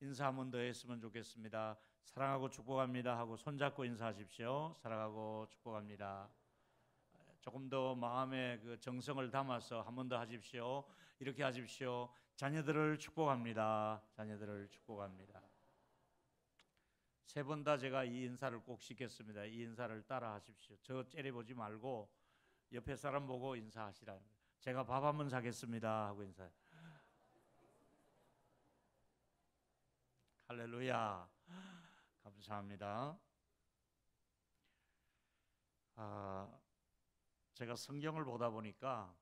인사 한 번 더 했으면 좋겠습니다. 사랑하고 축복합니다 하고 손잡고 인사하십시오. 사랑하고 축복합니다. 조금 더 마음의 그 정성을 담아서 한 번 더 하십시오. 이렇게 하십시오. 자녀들을 축복합니다. 자녀들을 축복합니다. 세 번 다 제가 이 인사를 꼭 시켰습니다. 이 인사를 따라 하십시오. 저 째려보지 말고 옆에 사람 보고 인사하시라. 제가 밥 한 번 사겠습니다 하고 인사해. 할렐루야. 감사합니다. 제가 성경을 보다 보니까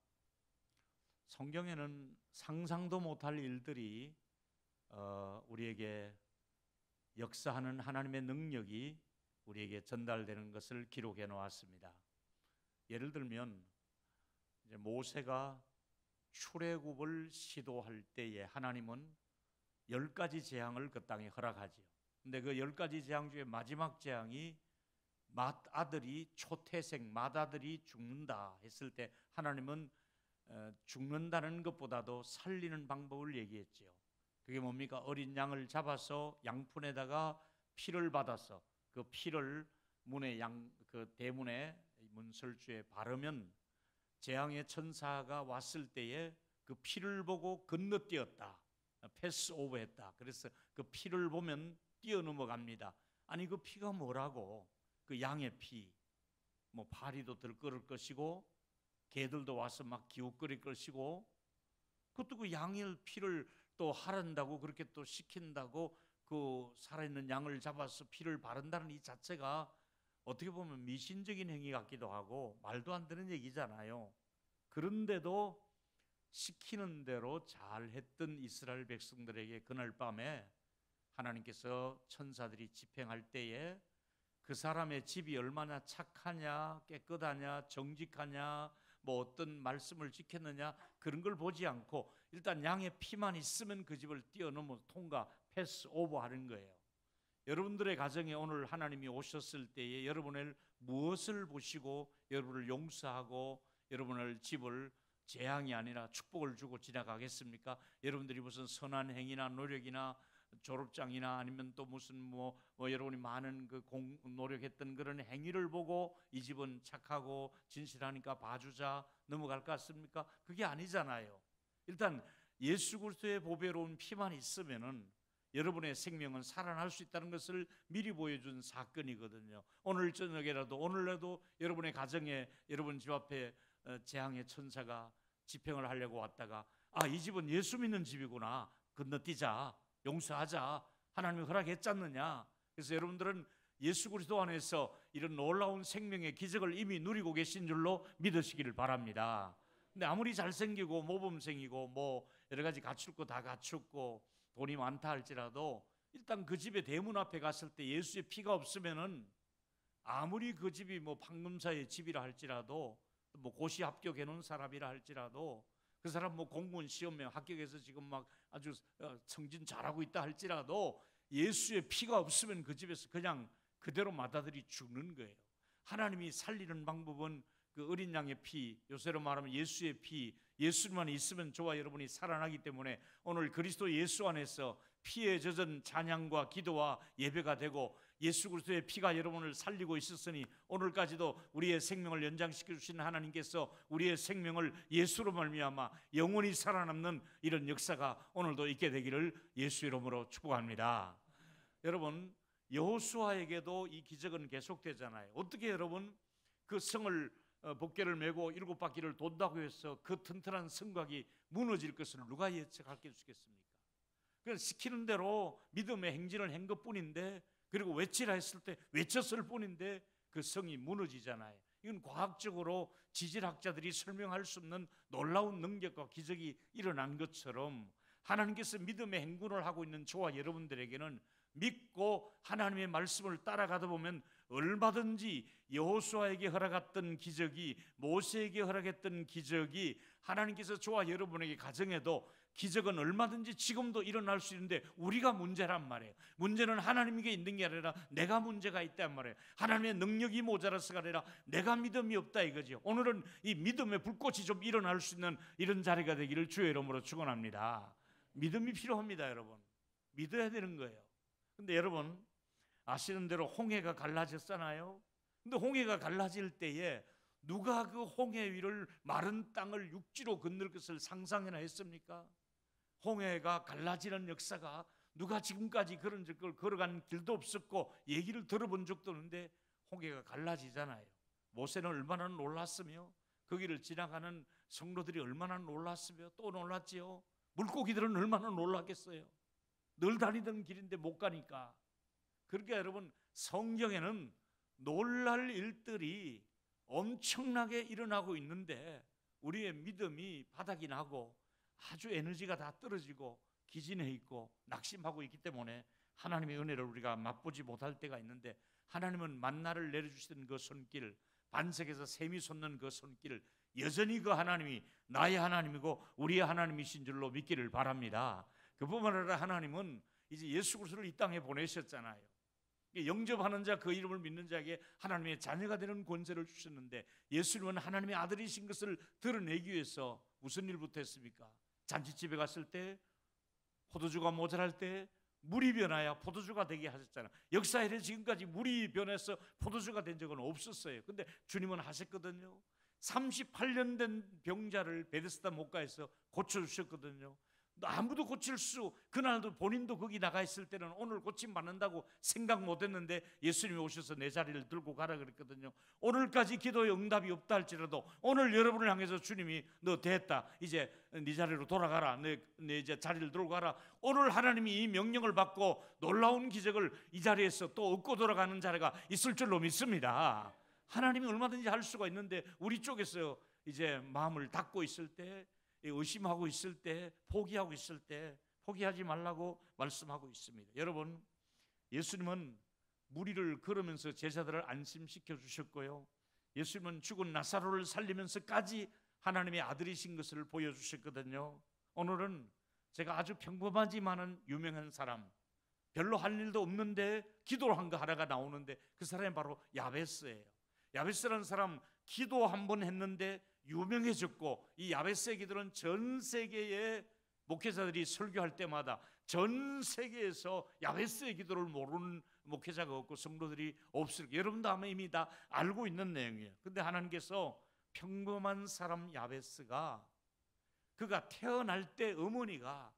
성경에는 상상도 못할 일들이 우리에게 역사하는 하나님의 능력이 우리에게 전달되는 것을 기록해 놓았습니다. 예를 들면 이제 모세가 출애굽을 시도할 때에 하나님은 10가지 재앙을 그 땅에 허락하지요. 근데 그 10가지 재앙 중에 마지막 재앙이 맏아들이 초태생 맏아들이 죽는다 했을 때 하나님은 죽는다는 것보다도 살리는 방법을 얘기했지요. 그게 뭡니까? 어린 양을 잡아서 양푼에다가 피를 받아서 그 피를 문의 그 대문에 문설주에 바르면 재앙의 천사가 왔을 때에 그 피를 보고 건너뛰었다. 패스오버했다. 그래서 그 피를 보면 뛰어넘어갑니다. 아니 그 피가 뭐라고? 그 양의 피, 뭐 파리도 들끓을 것이고 개들도 와서 막 기웃거릴 것이고 그것도 그 양의 피를 또 하란다고 그렇게 또 시킨다고 그 살아있는 양을 잡아서 피를 바른다는 이 자체가 어떻게 보면 미신적인 행위 같기도 하고 말도 안 되는 얘기잖아요. 그런데도 시키는 대로 잘했던 이스라엘 백성들에게 그날 밤에 하나님께서 천사들이 집행할 때에 그 사람의 집이 얼마나 착하냐, 깨끗하냐, 정직하냐, 뭐 어떤 말씀을 지켰느냐 그런 걸 보지 않고 일단 양의 피만 있으면 그 집을 뛰어넘어 통과, 패스 오버 하는 거예요. 여러분들의 가정에 오늘 하나님이 오셨을 때에 여러분을 무엇을 보시고 여러분을 용서하고 여러분을 집을 재앙이 아니라 축복을 주고 지나가겠습니까? 여러분들이 무슨 선한 행위나 노력이나 졸업장이나 아니면 또 무슨 뭐 여러분이 많은 그 노력했던 그런 행위를 보고 이 집은 착하고 진실하니까 봐주자 넘어갈 것 같습니까? 그게 아니잖아요. 일단 예수 그리스도의 보배로운 피만 있으면은 여러분의 생명은 살아날 수 있다는 것을 미리 보여준 사건이거든요. 오늘 저녁에라도 오늘라도 여러분의 가정에 여러분 집 앞에 재앙의 천사가 집행을 하려고 왔다가 이 집은 예수 믿는 집이구나, 건너뛰자, 용서하자, 하나님이 허락했지 않느냐. 그래서 여러분들은 예수 그리스도 안에서 이런 놀라운 생명의 기적을 이미 누리고 계신 줄로 믿으시기를 바랍니다. 근데 아무리 잘생기고 모범생이고 뭐 여러 가지 갖출 거 다 갖췄고 돈이 많다 할지라도 일단 그 집의 대문 앞에 갔을 때 예수의 피가 없으면은 아무리 그 집이 뭐 판금사의 집이라 할지라도 뭐 고시 합격해 놓은 사람이라 할지라도 그 사람 뭐 공무원 시험에 합격해서 지금 막 아주 승진 잘하고 있다 할지라도 예수의 피가 없으면 그 집에서 그냥 그대로 맏아들이 죽는 거예요. 하나님이 살리는 방법은 그 어린 양의 피, 요새로 말하면 예수의 피, 예수만 있으면 저와 여러분이 살아나기 때문에 오늘 그리스도 예수 안에서 피에 젖은 찬양과 기도와 예배가 되고 예수 그리스도의 피가 여러분을 살리고 있었으니 오늘까지도 우리의 생명을 연장시켜 주시는 하나님께서 우리의 생명을 예수로 말미암아 영원히 살아남는 이런 역사가 오늘도 있게 되기를 예수 이름으로 축복합니다. 여러분, 여호수아에게도 이 기적은 계속되잖아요. 어떻게 여러분 그 성을 복개를 메고 7바퀴를 돈다고 해서 그 튼튼한 성곽이 무너질 것을 누가 예측할 수 있겠습니까? 그냥 시키는 대로 믿음의 행진을 한 것뿐인데 그리고 외치라 했을 때 외쳤을 뿐인데 그 성이 무너지잖아요. 이건 과학적으로 지질학자들이 설명할 수 없는 놀라운 능력과 기적이 일어난 것처럼 하나님께서 믿음의 행군을 하고 있는 저와 여러분들에게는 믿고 하나님의 말씀을 따라가다 보면 얼마든지 여호수아에게 허락했던 기적이 모세에게 허락했던 기적이 하나님께서 저와 여러분에게 가정에도 기적은 얼마든지 지금도 일어날 수 있는데 우리가 문제란 말이에요. 문제는 하나님에게 있는 게 아니라 내가 문제가 있단 말이에요. 하나님의 능력이 모자라서가 아니라 내가 믿음이 없다 이거죠. 오늘은 이 믿음의 불꽃이 좀 일어날 수 있는 이런 자리가 되기를 주의 이름으로 축원합니다. 믿음이 필요합니다, 여러분. 믿어야 되는 거예요. 근데 여러분 아시는 대로 홍해가 갈라졌잖아요. 근데 홍해가 갈라질 때에 누가 그 홍해 위를 마른 땅을 육지로 건널 것을 상상이나 했습니까? 홍해가 갈라지는 역사가 누가 지금까지 그런 걸 걸어간 길도 없었고 얘기를 들어본 적도 없는데 홍해가 갈라지잖아요. 모세는 얼마나 놀랐으며 거기를 지나가는 성도들이 얼마나 놀랐으며 또 놀랐지요. 물고기들은 얼마나 놀랐겠어요. 늘 다니던 길인데 못 가니까. 그러니까 여러분 성경에는 놀랄 일들이 엄청나게 일어나고 있는데 우리의 믿음이 바닥이 나고 아주 에너지가 다 떨어지고 기진해 있고 낙심하고 있기 때문에 하나님의 은혜를 우리가 맛보지 못할 때가 있는데, 하나님은 만나를 내려주시던 그 손길, 반석에서 샘이 솟는 그 손길, 여전히 그 하나님이 나의 하나님이고 우리의 하나님이신 줄로 믿기를 바랍니다. 그뿐만 아니라 하나님은 이제 예수 그리스도를 이 땅에 보내셨잖아요. 영접하는 자, 그 이름을 믿는 자에게 하나님의 자녀가 되는 권세를 주셨는데, 예수님은 하나님의 아들이신 것을 드러내기 위해서 무슨 일부터 했습니까? 잔치집에 갔을 때, 포도주가 모자랄 때 물이 변하여 포도주가 되게 하셨잖아요. 역사에 지금까지 물이 변해서 포도주가 된 적은 없었어요. 근데 주님은 하셨거든요. 38년 된 병자를 베데스다 목가에서 고쳐주셨거든요. 아무도 고칠 수, 그날도 본인도 거기 나가 있을 때는 오늘 고침 받는다고 생각 못했는데 예수님이 오셔서 내 자리를 들고 가라 그랬거든요. 오늘까지 기도에 응답이 없다 할지라도 오늘 여러분을 향해서 주님이 너 됐다, 이제 네 자리로 돌아가라, 내 이제 자리를 들고 가라. 오늘 하나님이 이 명령을 받고 놀라운 기적을 이 자리에서 또 얻고 돌아가는 자리가 있을 줄로 믿습니다. 하나님이 얼마든지 할 수가 있는데 우리 쪽에서 이제 마음을 닫고 있을 때, 의심하고 있을 때, 포기하고 있을 때 포기하지 말라고 말씀하고 있습니다. 여러분, 예수님은 무리를 걸으면서 제자들을 안심시켜 주셨고요, 예수님은 죽은 나사로를 살리면서까지 하나님의 아들이신 것을 보여주셨거든요. 오늘은 제가 아주 평범하지만은 유명한 사람, 별로 할 일도 없는데 기도를 한 거 하나가 나오는데 그 사람이 바로 야베스예요. 야베스라는 사람 기도 한 번 했는데 유명해졌고, 이 야베스의 기도는 전 세계의 목회자들이 설교할 때마다 전 세계에서 야베스의 기도를 모르는 목회자가 없고 성도들이 없을, 여러분도 아마 이미 다 알고 있는 내용이에요. 근데 하나님께서 평범한 사람 야베스가, 그가 태어날 때 어머니가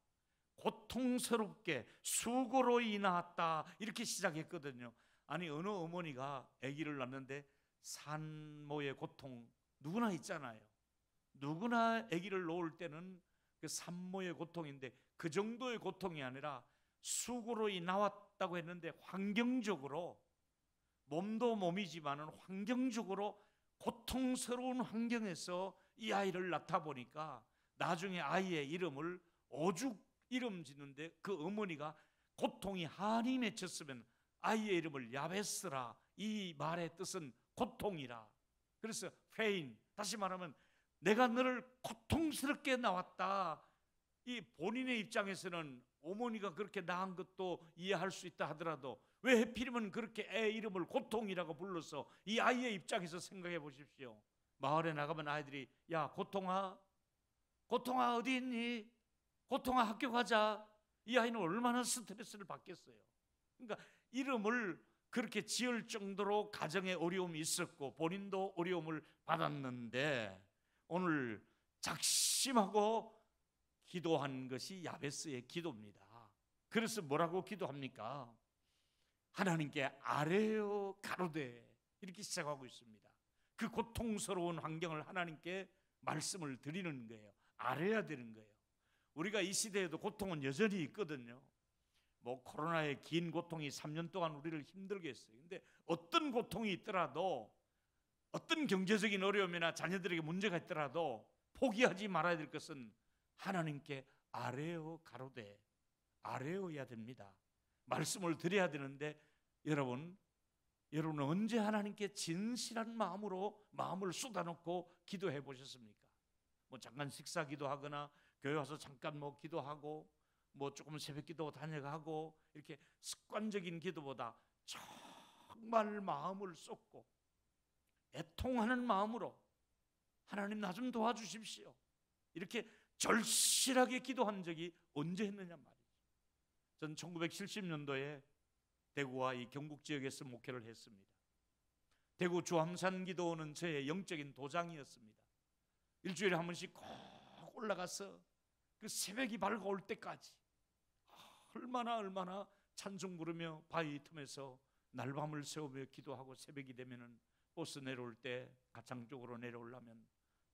고통스럽게 수고로 낳았다 이렇게 시작했거든요. 아니, 어느 어머니가 아기를 낳는데 산모의 고통 누구나 있잖아요. 누구나 아기를 놓을 때는 그 산모의 고통인데, 그 정도의 고통이 아니라 수고로 나왔다고 했는데 환경적으로, 몸도 몸이지만은 환경적으로 고통스러운 환경에서 이 아이를 낳다 보니까 나중에 아이의 이름을 오죽 이름 짓는데, 그 어머니가 고통이 한이 맺혔으면 아이의 이름을 야베스라, 이 말의 뜻은 고통이라. 그래서 페인, 다시 말하면 내가 너를 고통스럽게 낳았다. 이 본인의 입장에서는 어머니가 그렇게 낳은 것도 이해할 수 있다 하더라도 왜 하필이면 그렇게 애 이름을 고통이라고 불러서, 이 아이의 입장에서 생각해 보십시오. 마을에 나가면 아이들이 야 고통아, 고통아 어디 있니? 고통아 학교 가자. 이 아이는 얼마나 스트레스를 받겠어요. 그러니까 이름을 그렇게 지을 정도로 가정에 어려움이 있었고 본인도 어려움을 받았는데, 오늘 작심하고 기도한 것이 야베스의 기도입니다. 그래서 뭐라고 기도합니까? 하나님께 아뢰어 가로되 이렇게 시작하고 있습니다. 그 고통스러운 환경을 하나님께 말씀을 드리는 거예요. 아뢰야 되는 거예요. 우리가 이 시대에도 고통은 여전히 있거든요. 뭐 코로나의 긴 고통이 3년 동안 우리를 힘들게 했어요. 근데 어떤 고통이 있더라도, 어떤 경제적인 어려움이나 자녀들에게 문제가 있더라도 포기하지 말아야 될 것은 하나님께 아뢰어 가로되, 아뢰어야 됩니다. 말씀을 드려야 되는데, 여러분은 언제 하나님께 진실한 마음으로 마음을 쏟아놓고 기도해 보셨습니까? 뭐 잠깐 식사 기도하거나 교회 와서 잠깐 뭐 기도하고 뭐 조금 새벽 기도 다녀가고, 이렇게 습관적인 기도보다 정말 마음을 쏟고 애통하는 마음으로 하나님 나 좀 도와주십시오, 이렇게 절실하게 기도한 적이 언제 했느냐 말이죠. 전 1970년도에 대구와 이 경북 지역에서 목회를 했습니다. 대구 주암산 기도는 저의 영적인 도장이었습니다. 일주일에 한 번씩 꼭 올라가서 그 새벽이 밝아올 때까지 얼마나 찬송 부르며 바위 틈에서 날밤을 새우며 기도하고, 새벽이 되면은 버스 내려올 때 가창 쪽으로 내려오려면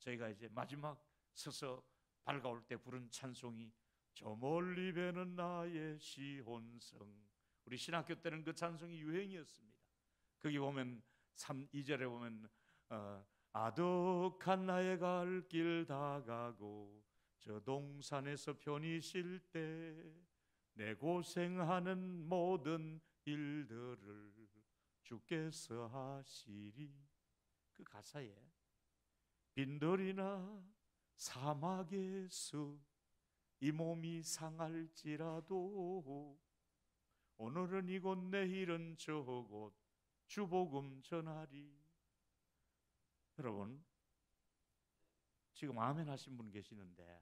저희가 이제 마지막 서서 밝아올 때 부른 찬송이 저 멀리 배는 나의 시온성. 우리 신학교 때는 그 찬송이 유행이었습니다. 거기 보면 2절에 보면 아득한 나의 갈 길 다가고 저 동산에서 편히 쉴 때 내 고생하는 모든 일들을 주께서 하시리. 그 가사에 빈들이나 사막에서 이 몸이 상할지라도 오늘은 이곳 내일은 저곳 주복음 전하리. 여러분, 지금 아멘 하신 분 계시는데,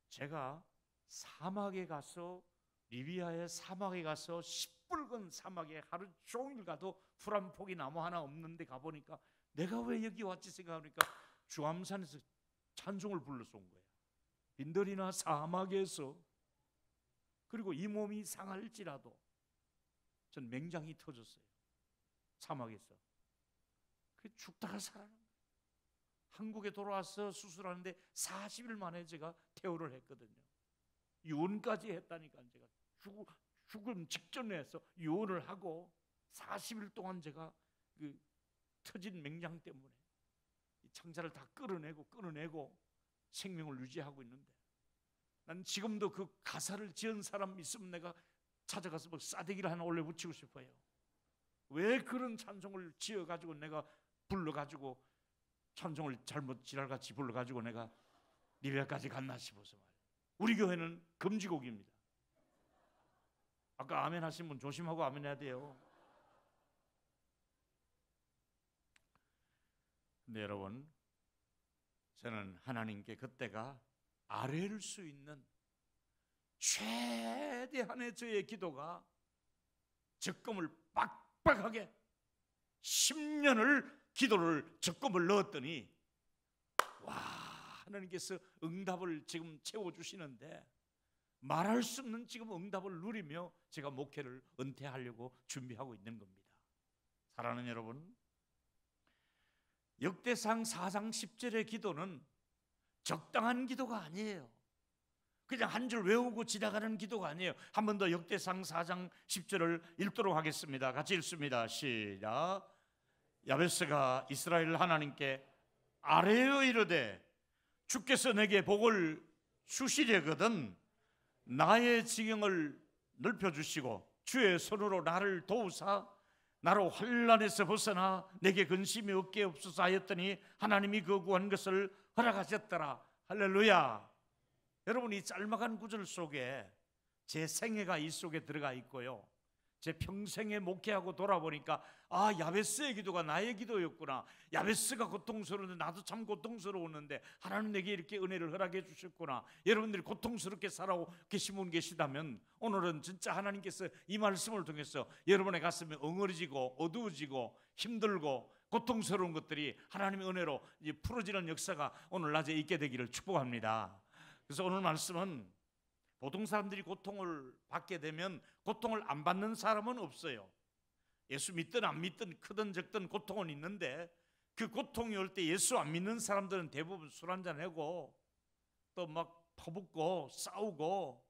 제가 사막에 가서, 리비아의 사막에 가서 시뻘건 사막에 하루 종일 가도 풀 한 폭이 나무 하나 없는데 가보니까 내가 왜 여기 왔지 생각하니까 주암산에서 찬송을 불러서 온 거예요. 빈들이나 사막에서, 그리고 이 몸이 상할지라도, 전 맹장이 터졌어요. 사막에서. 그 죽다가 살아난 거예요. 한국에 돌아와서 수술하는데 40일 만에 제가 퇴원을 했거든요. 유언까지 했다니까. 제가 죽음 직전에 해서 유언을 하고 40일 동안 제가 그 터진 맹장 때문에 창자를 다 끊어내고 생명을 유지하고 있는데, 난 지금도 그 가사를 지은 사람 있으면 내가 찾아가서 뭐 싸대기를 하나 올려 붙이고 싶어요. 왜 그런 찬송을 지어가지고 내가 불러가지고 찬송을 잘못 지랄같이 불러가지고 내가 리비아까지 갔나 싶어서 말이에요. 우리 교회는 금지곡입니다. 아까 아멘 하신 분 조심하고 아멘 해야 돼요. 근데 여러분, 저는 하나님께 그때가 아뢰일 수 있는 최대한의 저의 기도가 적금을 빡빡하게 10년을 기도를 적금을 넣었더니, 와, 하나님께서 응답을 지금 채워주시는데 말할 수 없는 지금 응답을 누리며 제가 목회를 은퇴하려고 준비하고 있는 겁니다. 사랑하는 여러분, 역대상 4장 10절의 기도는 적당한 기도가 아니에요. 그냥 한 줄 외우고 지나가는 기도가 아니에요. 한 번 더 역대상 4장 10절을 읽도록 하겠습니다. 같이 읽습니다. 시작. 야베스가 이스라엘 하나님께 아뢰어 이르되 주께서 내게 복을 주시려거든 나의 지경을 넓혀주시고 주의 손으로 나를 도우사 나로 환난에서 벗어나 내게 근심이 없게 없소서 하였더니 하나님이 그 구한 것을 허락하셨더라. 할렐루야. 여러분, 이 짤막한 구절 속에 제 생애가 이 속에 들어가 있고요, 제 평생에 목회하고 돌아보니까 야베스의 기도가 나의 기도였구나. 야베스가 고통스러운데 나도 참 고통스러웠는데 하나님 내게 이렇게 은혜를 허락해 주셨구나. 여러분들이 고통스럽게 살아오고 계신 분 계시다면 오늘은 진짜 하나님께서 이 말씀을 통해서 여러분의 가슴이 엉어리지고 어두워지고 힘들고 고통스러운 것들이 하나님의 은혜로 이제 풀어지는 역사가 오늘 낮에 있게 되기를 축복합니다. 그래서 오늘 말씀은 보통 사람들이 고통을 받게 되면 고통을 안 받는 사람은 없어요. 예수 믿든 안 믿든 크든 적든 고통은 있는데, 그 고통이 올 때 예수 안 믿는 사람들은 대부분 술 한잔하고 또 막 퍼붓고 싸우고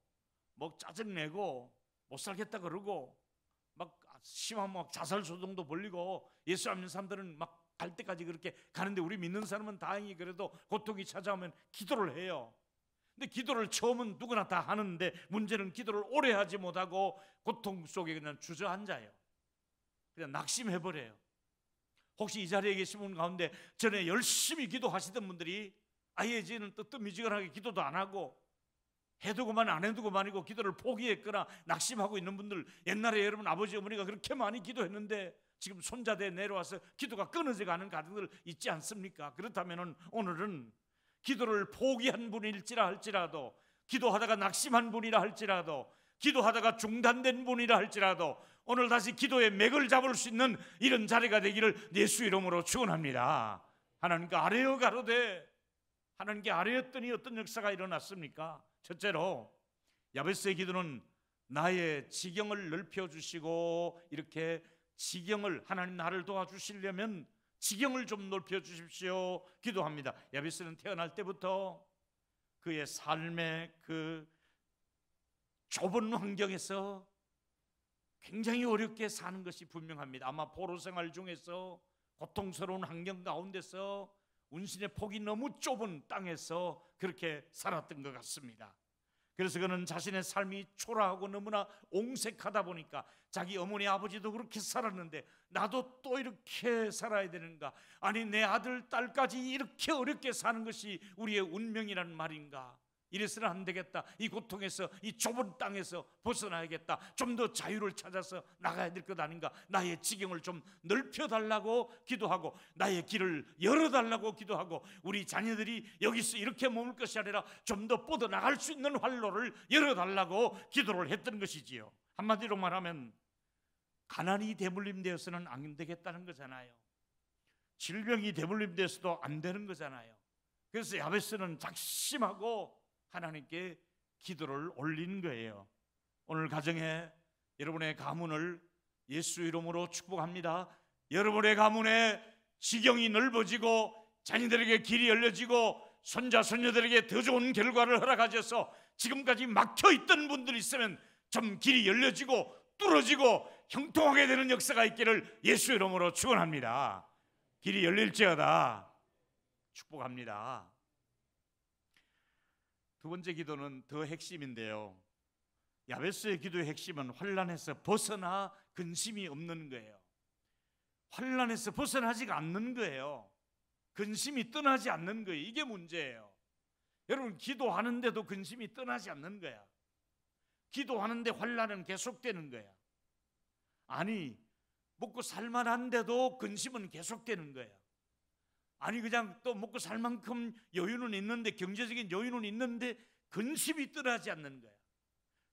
뭐 짜증내고 못 살겠다 그러고 막 심하면 막 자살소동도 벌리고, 예수 안 믿는 사람들은 막 갈 때까지 그렇게 가는데, 우리 믿는 사람은 다행히 그래도 고통이 찾아오면 기도를 해요. 근데 기도를 처음은 누구나 다 하는데 문제는 기도를 오래 하지 못하고 고통 속에 그냥 주저앉아요. 그냥 낙심해버려요. 혹시 이 자리에 계신 분 가운데 전에 열심히 기도하시던 분들이 아예 이제는 뜨뜻미지근하게 기도도 안 하고 해도 그만 안 해도 그만이고 기도를 포기했거나 낙심하고 있는 분들, 옛날에 여러분 아버지 어머니가 그렇게 많이 기도했는데 지금 손자대 내려와서 기도가 끊어져 가는 가정들 있지 않습니까? 그렇다면 오늘은 기도를 포기한 분일지라 할지라도, 기도하다가 낙심한 분이라 할지라도, 기도하다가 중단된 분이라 할지라도 오늘 다시 기도의 맥을 잡을 수 있는 이런 자리가 되기를 예수 이름으로 축원합니다. 하나님께 아뢰어 가로되, 하나님께 아뢰었더니 어떤 역사가 일어났습니까? 첫째로 야베스의 기도는 나의 지경을 넓혀주시고, 이렇게 지경을, 하나님 나를 도와주시려면 지경을 좀 넓혀주십시오 기도합니다. 야베스는 태어날 때부터 그의 삶의 그 좁은 환경에서 굉장히 어렵게 사는 것이 분명합니다. 아마 포로 생활 중에서 고통스러운 환경 가운데서 운신의 폭이 너무 좁은 땅에서 그렇게 살았던 것 같습니다. 그래서 그는 자신의 삶이 초라하고 너무나 옹색하다 보니까 자기 어머니 아버지도 그렇게 살았는데 나도 또 이렇게 살아야 되는가, 아니 내 아들 딸까지 이렇게 어렵게 사는 것이 우리의 운명이란 말인가, 이래서는 안 되겠다, 이 고통에서, 이 좁은 땅에서 벗어나야겠다, 좀 더 자유를 찾아서 나가야 될 것 아닌가, 나의 지경을 좀 넓혀달라고 기도하고 나의 길을 열어달라고 기도하고 우리 자녀들이 여기서 이렇게 머물 것이 아니라 좀 더 뻗어나갈 수 있는 활로를 열어달라고 기도를 했던 것이지요. 한마디로 말하면 가난이 대물림되어서는 안 되겠다는 거잖아요. 질병이 대물림되어서도 안 되는 거잖아요. 그래서 야베스는 작심하고 하나님께 기도를 올린 거예요. 오늘 가정에 여러분의 가문을 예수 이름으로 축복합니다. 여러분의 가문에 지경이 넓어지고 자녀들에게 길이 열려지고 손자 손녀들에게 더 좋은 결과를 허락하셔서 지금까지 막혀있던 분들이 있으면 좀 길이 열려지고 뚫어지고 형통하게 되는 역사가 있기를 예수 이름으로 축원합니다. 길이 열릴지어다 축복합니다. 두 번째 기도는 더 핵심인데요, 야베스의 기도의 핵심은 환난에서 벗어나 근심이 없는 거예요. 환난에서 벗어나지가 않는 거예요. 근심이 떠나지 않는 거예요. 이게 문제예요. 여러분, 기도하는데도 근심이 떠나지 않는 거야. 기도하는데 환난은 계속되는 거야. 아니, 먹고 살만한데도 근심은 계속되는 거야. 아니, 그냥 또 먹고 살 만큼 여유는 있는데, 경제적인 여유는 있는데 근심이 떠나지 않는 거야.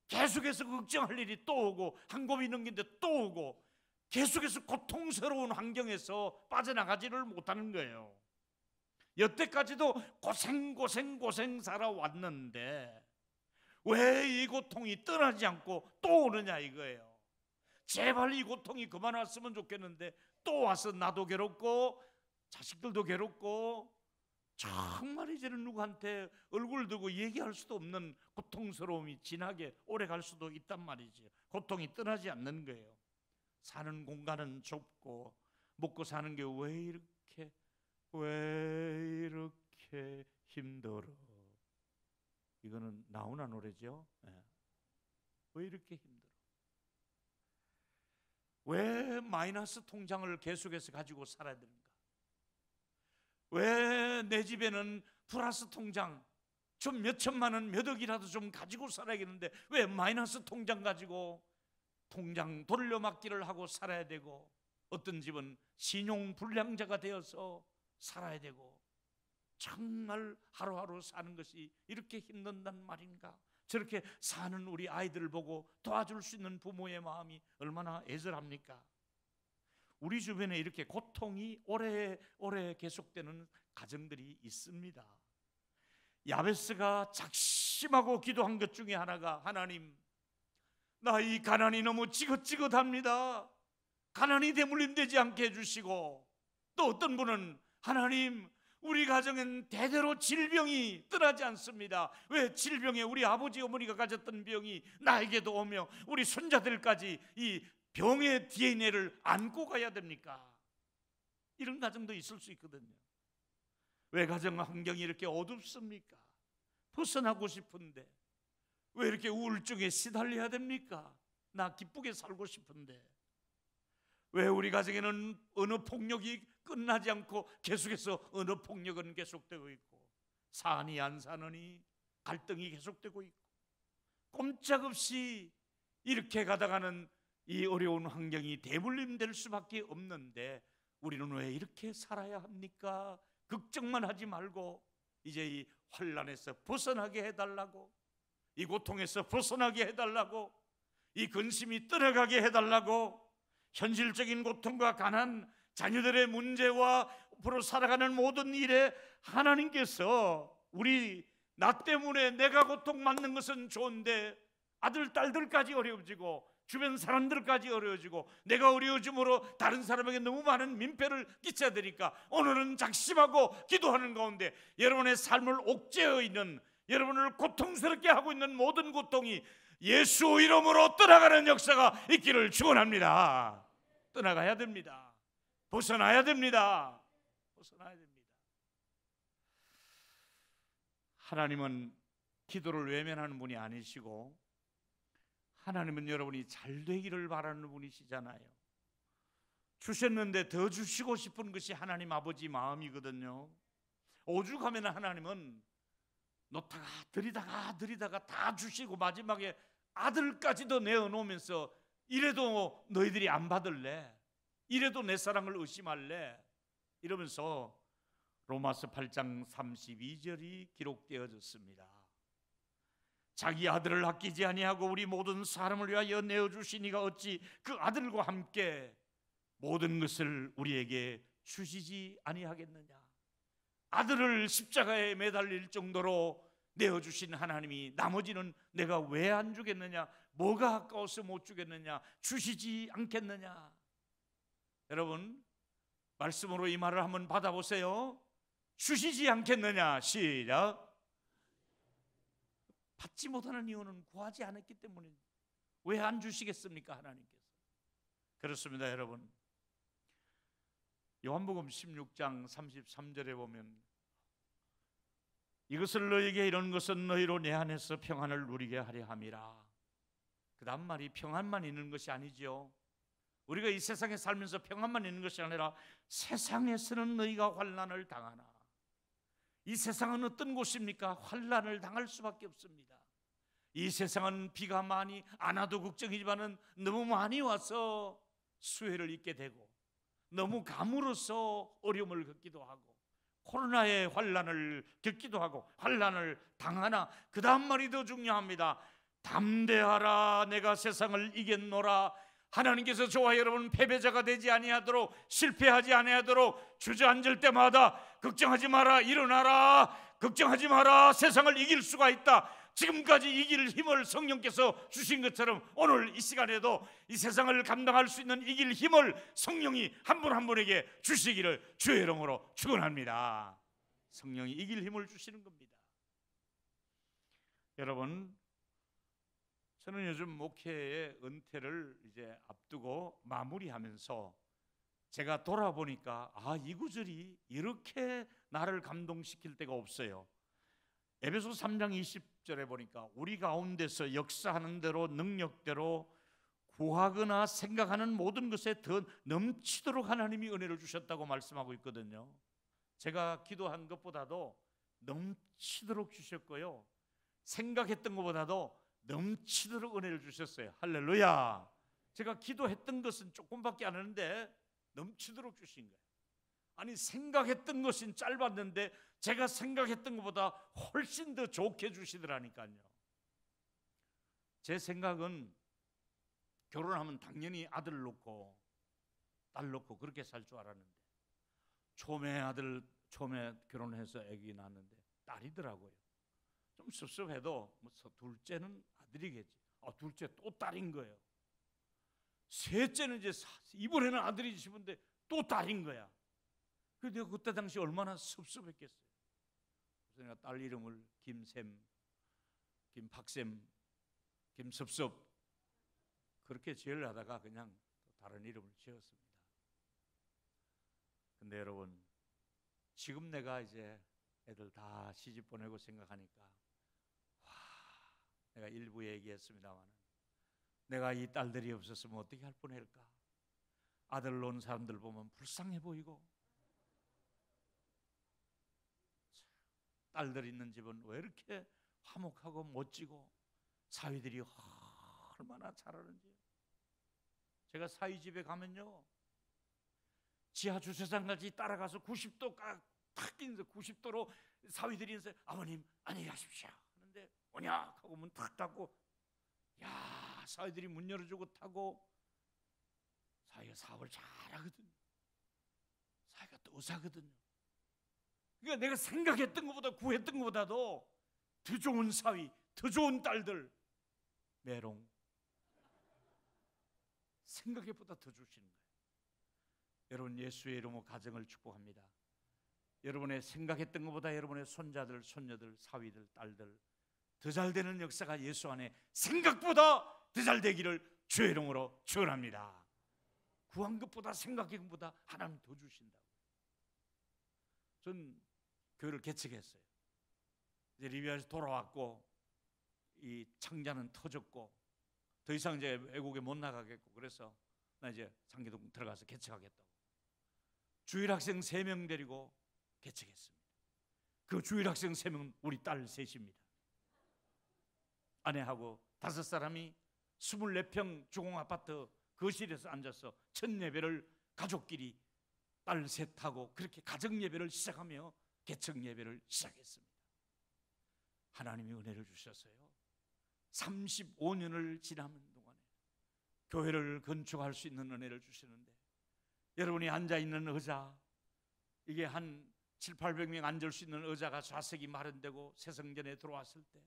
계속해서 걱정할 일이 또 오고 한 곱이 넘긴데 또 오고 계속해서 고통스러운 환경에서 빠져나가지를 못하는 거예요. 여태까지도 고생 살아왔는데 왜 이 고통이 떠나지 않고 또 오느냐 이거예요. 제발 이 고통이 그만 왔으면 좋겠는데 또 와서 나도 괴롭고 자식들도 괴롭고 정말 이제는 누구한테 얼굴 들고 얘기할 수도 없는 고통스러움이 진하게 오래 갈 수도 있단 말이지. 고통이 떠나지 않는 거예요. 사는 공간은 좁고 먹고 사는 게 왜 이렇게 힘들어. 이거는 나훈아 노래죠. 왜 이렇게 힘들어? 왜 마이너스 통장을 계속해서 가지고 살아야 되는가? 왜 내 집에는 플러스 통장 좀 몇 천만 원, 몇 억이라도 좀 가지고 살아야겠는데 왜 마이너스 통장 가지고 통장 돌려막기를 하고 살아야 되고, 어떤 집은 신용 불량자가 되어서 살아야 되고, 정말 하루하루 사는 것이 이렇게 힘든단 말인가? 저렇게 사는 우리 아이들을 보고 도와줄 수 있는 부모의 마음이 얼마나 애절합니까? 우리 주변에 이렇게 고통이 오래 계속되는 가정들이 있습니다. 야베스가 작심하고 기도한 것 중에 하나가, 하나님, 나 이 가난이 너무 지긋지긋합니다. 가난이 대물림되지 않게 해주시고, 또 어떤 분은 하나님, 우리 가정엔 대대로 질병이 떠나지 않습니다. 왜 질병에 우리 아버지 어머니가 가졌던 병이 나에게도 오며 우리 손자들까지 이 병의 DNA를 안고 가야 됩니까? 이런 가정도 있을 수 있거든요. 왜 가정 환경이 이렇게 어둡습니까? 벗어나고 싶은데 왜 이렇게 우울증에 시달려야 됩니까? 나 기쁘게 살고 싶은데 왜 우리 가정에는 언어 폭력이 끝나지 않고 계속해서 언어 폭력은 계속되고 있고, 사니 안 사느니 갈등이 계속되고 있고, 꼼짝없이 이렇게 가다가는 이 어려운 환경이 대물림될 수밖에 없는데 우리는 왜 이렇게 살아야 합니까? 걱정만 하지 말고 이제 이 환난에서 벗어나게 해달라고, 이 고통에서 벗어나게 해달라고 이 근심이 떠나가게 해달라고 현실적인 고통과 가난, 자녀들의 문제와 앞으로 살아가는 모든 일에 하나님께서 나 때문에 내가 고통받는 것은 좋은데 아들, 딸들까지 어려워지고 주변 사람들까지 어려워지고 내가 어려워짐으로 다른 사람에게 너무 많은 민폐를 끼쳐야 되니까 오늘은 작심하고 기도하는 가운데 여러분의 삶을 옥죄어 있는, 여러분을 고통스럽게 하고 있는 모든 고통이 예수 이름으로 떠나가는 역사가 있기를 축원합니다. 떠나가야 됩니다. 벗어나야 됩니다. 벗어나야 됩니다. 하나님은 기도를 외면하는 분이 아니시고 하나님은 여러분이 잘 되기를 바라는 분이시잖아요. 주셨는데 더 주시고 싶은 것이 하나님 아버지 마음이거든요. 오죽하면 하나님은 놓다가 들이다가 다 주시고 마지막에 아들까지도 내어놓으면서 이래도 너희들이 안 받을래? 이래도 내 사랑을 의심할래? 이러면서 로마서 8장 32절이 기록되어졌습니다. 자기 아들을 아끼지 아니하고 우리 모든 사람을 위하여 내어주시니가 어찌 그 아들과 함께 모든 것을 우리에게 주시지 아니하겠느냐. 아들을 십자가에 매달릴 정도로 내어주신 하나님이 나머지는 내가 왜 안 주겠느냐, 뭐가 아까워서 못 주겠느냐, 주시지 않겠느냐. 여러분 말씀으로 이 말을 한번 받아보세요. 주시지 않겠느냐. 시작. 받지 못하는 이유는 구하지 않았기 때문에 왜 안 주시겠습니까? 하나님께서. 그렇습니다. 여러분 요한복음 16장 33절에 보면 이것을 너희에게 이런 것은 너희로 내 안에서 평안을 누리게 하려 함이라. 그 다음 말이 평안만 있는 것이 아니죠. 우리가 이 세상에 살면서 평안만 있는 것이 아니라 세상에서는 너희가 환난을 당하나. 이 세상은 어떤 곳입니까? 환난을 당할 수밖에 없습니다. 이 세상은 비가 많이 안 와도 걱정이지만은 너무 많이 와서 수해를 입게 되고 너무 가물어서 어려움을 겪기도 하고 코로나의 환난을 겪기도 하고 환난을 당하나. 그 다음 말이 더 중요합니다. 담대하라 내가 세상을 이겼노라. 하나님께서 저와 여러분 패배자가 되지 아니하도록, 실패하지 아니하도록 주저앉을 때마다 걱정하지 마라, 일어나라, 걱정하지 마라, 세상을 이길 수가 있다. 지금까지 이길 힘을 성령께서 주신 것처럼 오늘 이 시간에도 이 세상을 감당할 수 있는 이길 힘을 성령이 한 분 한 분에게 주시기를 주의 이름으로 축원합니다. 성령이 이길 힘을 주시는 겁니다. 여러분 저는 요즘 목회의 은퇴를 이제 앞두고 마무리하면서 제가 돌아보니까 이 구절이 이렇게 나를 감동시킬 때가 없어요. 에베소 3장 20절에 보니까 우리 가운데서 역사하는 대로 능력대로 구하거나 생각하는 모든 것에 더 넘치도록 하나님이 은혜를 주셨다고 말씀하고 있거든요. 제가 기도한 것보다도 넘치도록 주셨고요, 생각했던 것보다도 넘치도록 은혜를 주셨어요. 할렐루야. 제가 기도했던 것은 조금밖에 안 하는데 넘치도록 주신 거예요. 아니 생각했던 것은 짧았는데 제가 생각했던 것보다 훨씬 더 좋게 주시더라니까요. 제 생각은 결혼하면 당연히 아들 놓고 딸 놓고 그렇게 살 줄 알았는데 처음에 결혼해서 아기 낳았는데 딸이더라고요. 좀 섭섭해도 둘째는 아들이겠지. 둘째 또 딸인 거예요. 셋째는 이제 이번에는 아들이 싶은데 또 딸인 거야. 그래서 내가 그때 당시 얼마나 섭섭했겠어요. 그래서 내가 딸 이름을 김샘, 김박샘, 김섭섭 그렇게 지으려다가 그냥 다른 이름을 지었습니다. 근데 여러분 지금 내가 이제 애들 다 시집 보내고 생각하니까 내가 일부에 얘기했습니다만 내가 이 딸들이 없었으면 어떻게 할 뻔할까. 아들 놓은 사람들 보면 불쌍해 보이고 딸들 있는 집은 왜 이렇게 화목하고 멋지고 사위들이 얼마나 잘하는지. 제가 사위 집에 가면요 지하 주차장까지 따라가서 90도 탁 인서 90도로 사위들이 인사 아버님 안녕히 가십시오 하는데 오냐 하고 문 탁 닫고 야 사위들이 문 열어주고 타고, 사위가 사업을 잘하거든요. 사위가 또 의사거든요. 그러니까 내가 생각했던 것보다, 구했던 것보다도 더 좋은 사위, 더 좋은 딸들, 메롱, 생각보다 더 주시는 거예요. 여러분, 예수의 이름으로 가정을 축복합니다. 여러분의 생각했던 것보다 여러분의 손자들, 손녀들, 사위들, 딸들 더 잘 되는 역사가 예수 안에 생각보다 더 잘 되기를 주의 이름으로 축원합니다. 구한 것보다, 생각한 것보다 하나님 더 주신다고. 전 교회를 개척했어요. 이제 리비아에서 돌아왔고, 이 창자는 터졌고, 더 이상 이제 외국에 못 나가겠고, 그래서 나 이제 상계동 들어가서 개척하겠다고 주일학생 3명 데리고 개척했습니다. 그 주일학생 3명은 우리 딸 셋입니다. 아내하고 5사람이 24평 주공아파트 거실에서 앉아서 첫 예배를 가족끼리 딸 셋하고 그렇게 가정 예배를 시작하며 개척 예배를 시작했습니다. 하나님이 은혜를 주셨어요. 35년을 지나는 동안에 교회를 건축할 수 있는 은혜를 주시는데, 여러분이 앉아있는 의자, 이게 한 700~800명 앉을 수 있는 의자가 좌석이 마련되고 새성전에 들어왔을 때,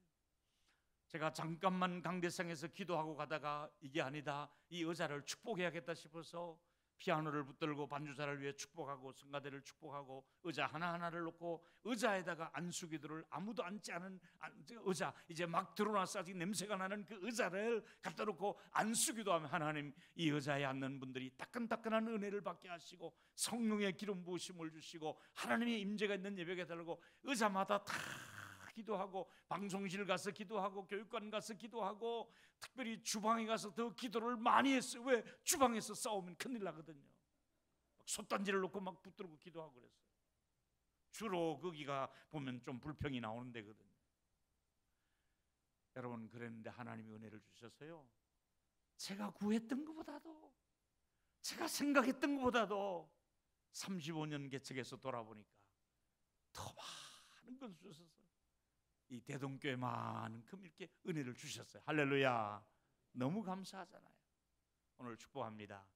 제가 잠깐만 강대상에서 기도하고 가다가 이게 아니다, 이 의자를 축복해야겠다 싶어서 피아노를 붙들고 반주자를 위해 축복하고 성가대를 축복하고 의자 하나하나를 놓고 의자에다가 안수기도를, 아무도 앉지 않은 의자, 이제 막 드러나서 아직 냄새가 나는 그 의자를 갖다 놓고 안수기도하면 하나님, 이 의자에 앉는 분들이 따끈따끈한 은혜를 받게 하시고 성령의 기름 부으심을 주시고 하나님의 임재가 있는 예배가 달고, 의자마다 다 기도하고, 방송실 가서 기도하고, 교육관 가서 기도하고, 특별히 주방에 가서 더 기도를 많이 했어요. 왜? 주방에서 싸우면 큰일 나거든요. 솥단지를 놓고 막 붙들고 기도하고 그랬어요. 주로 거기가 보면 좀 불평이 나오는 데거든요. 여러분, 그랬는데 하나님이 은혜를 주셔서요, 제가 구했던 것보다도, 제가 생각했던 것보다도 35년 개척해서 돌아보니까 더 많은 걸 주셔서 이 대동교회만큼 이렇게 은혜를 주셨어요. 할렐루야. 너무 감사하잖아요. 오늘 축복합니다.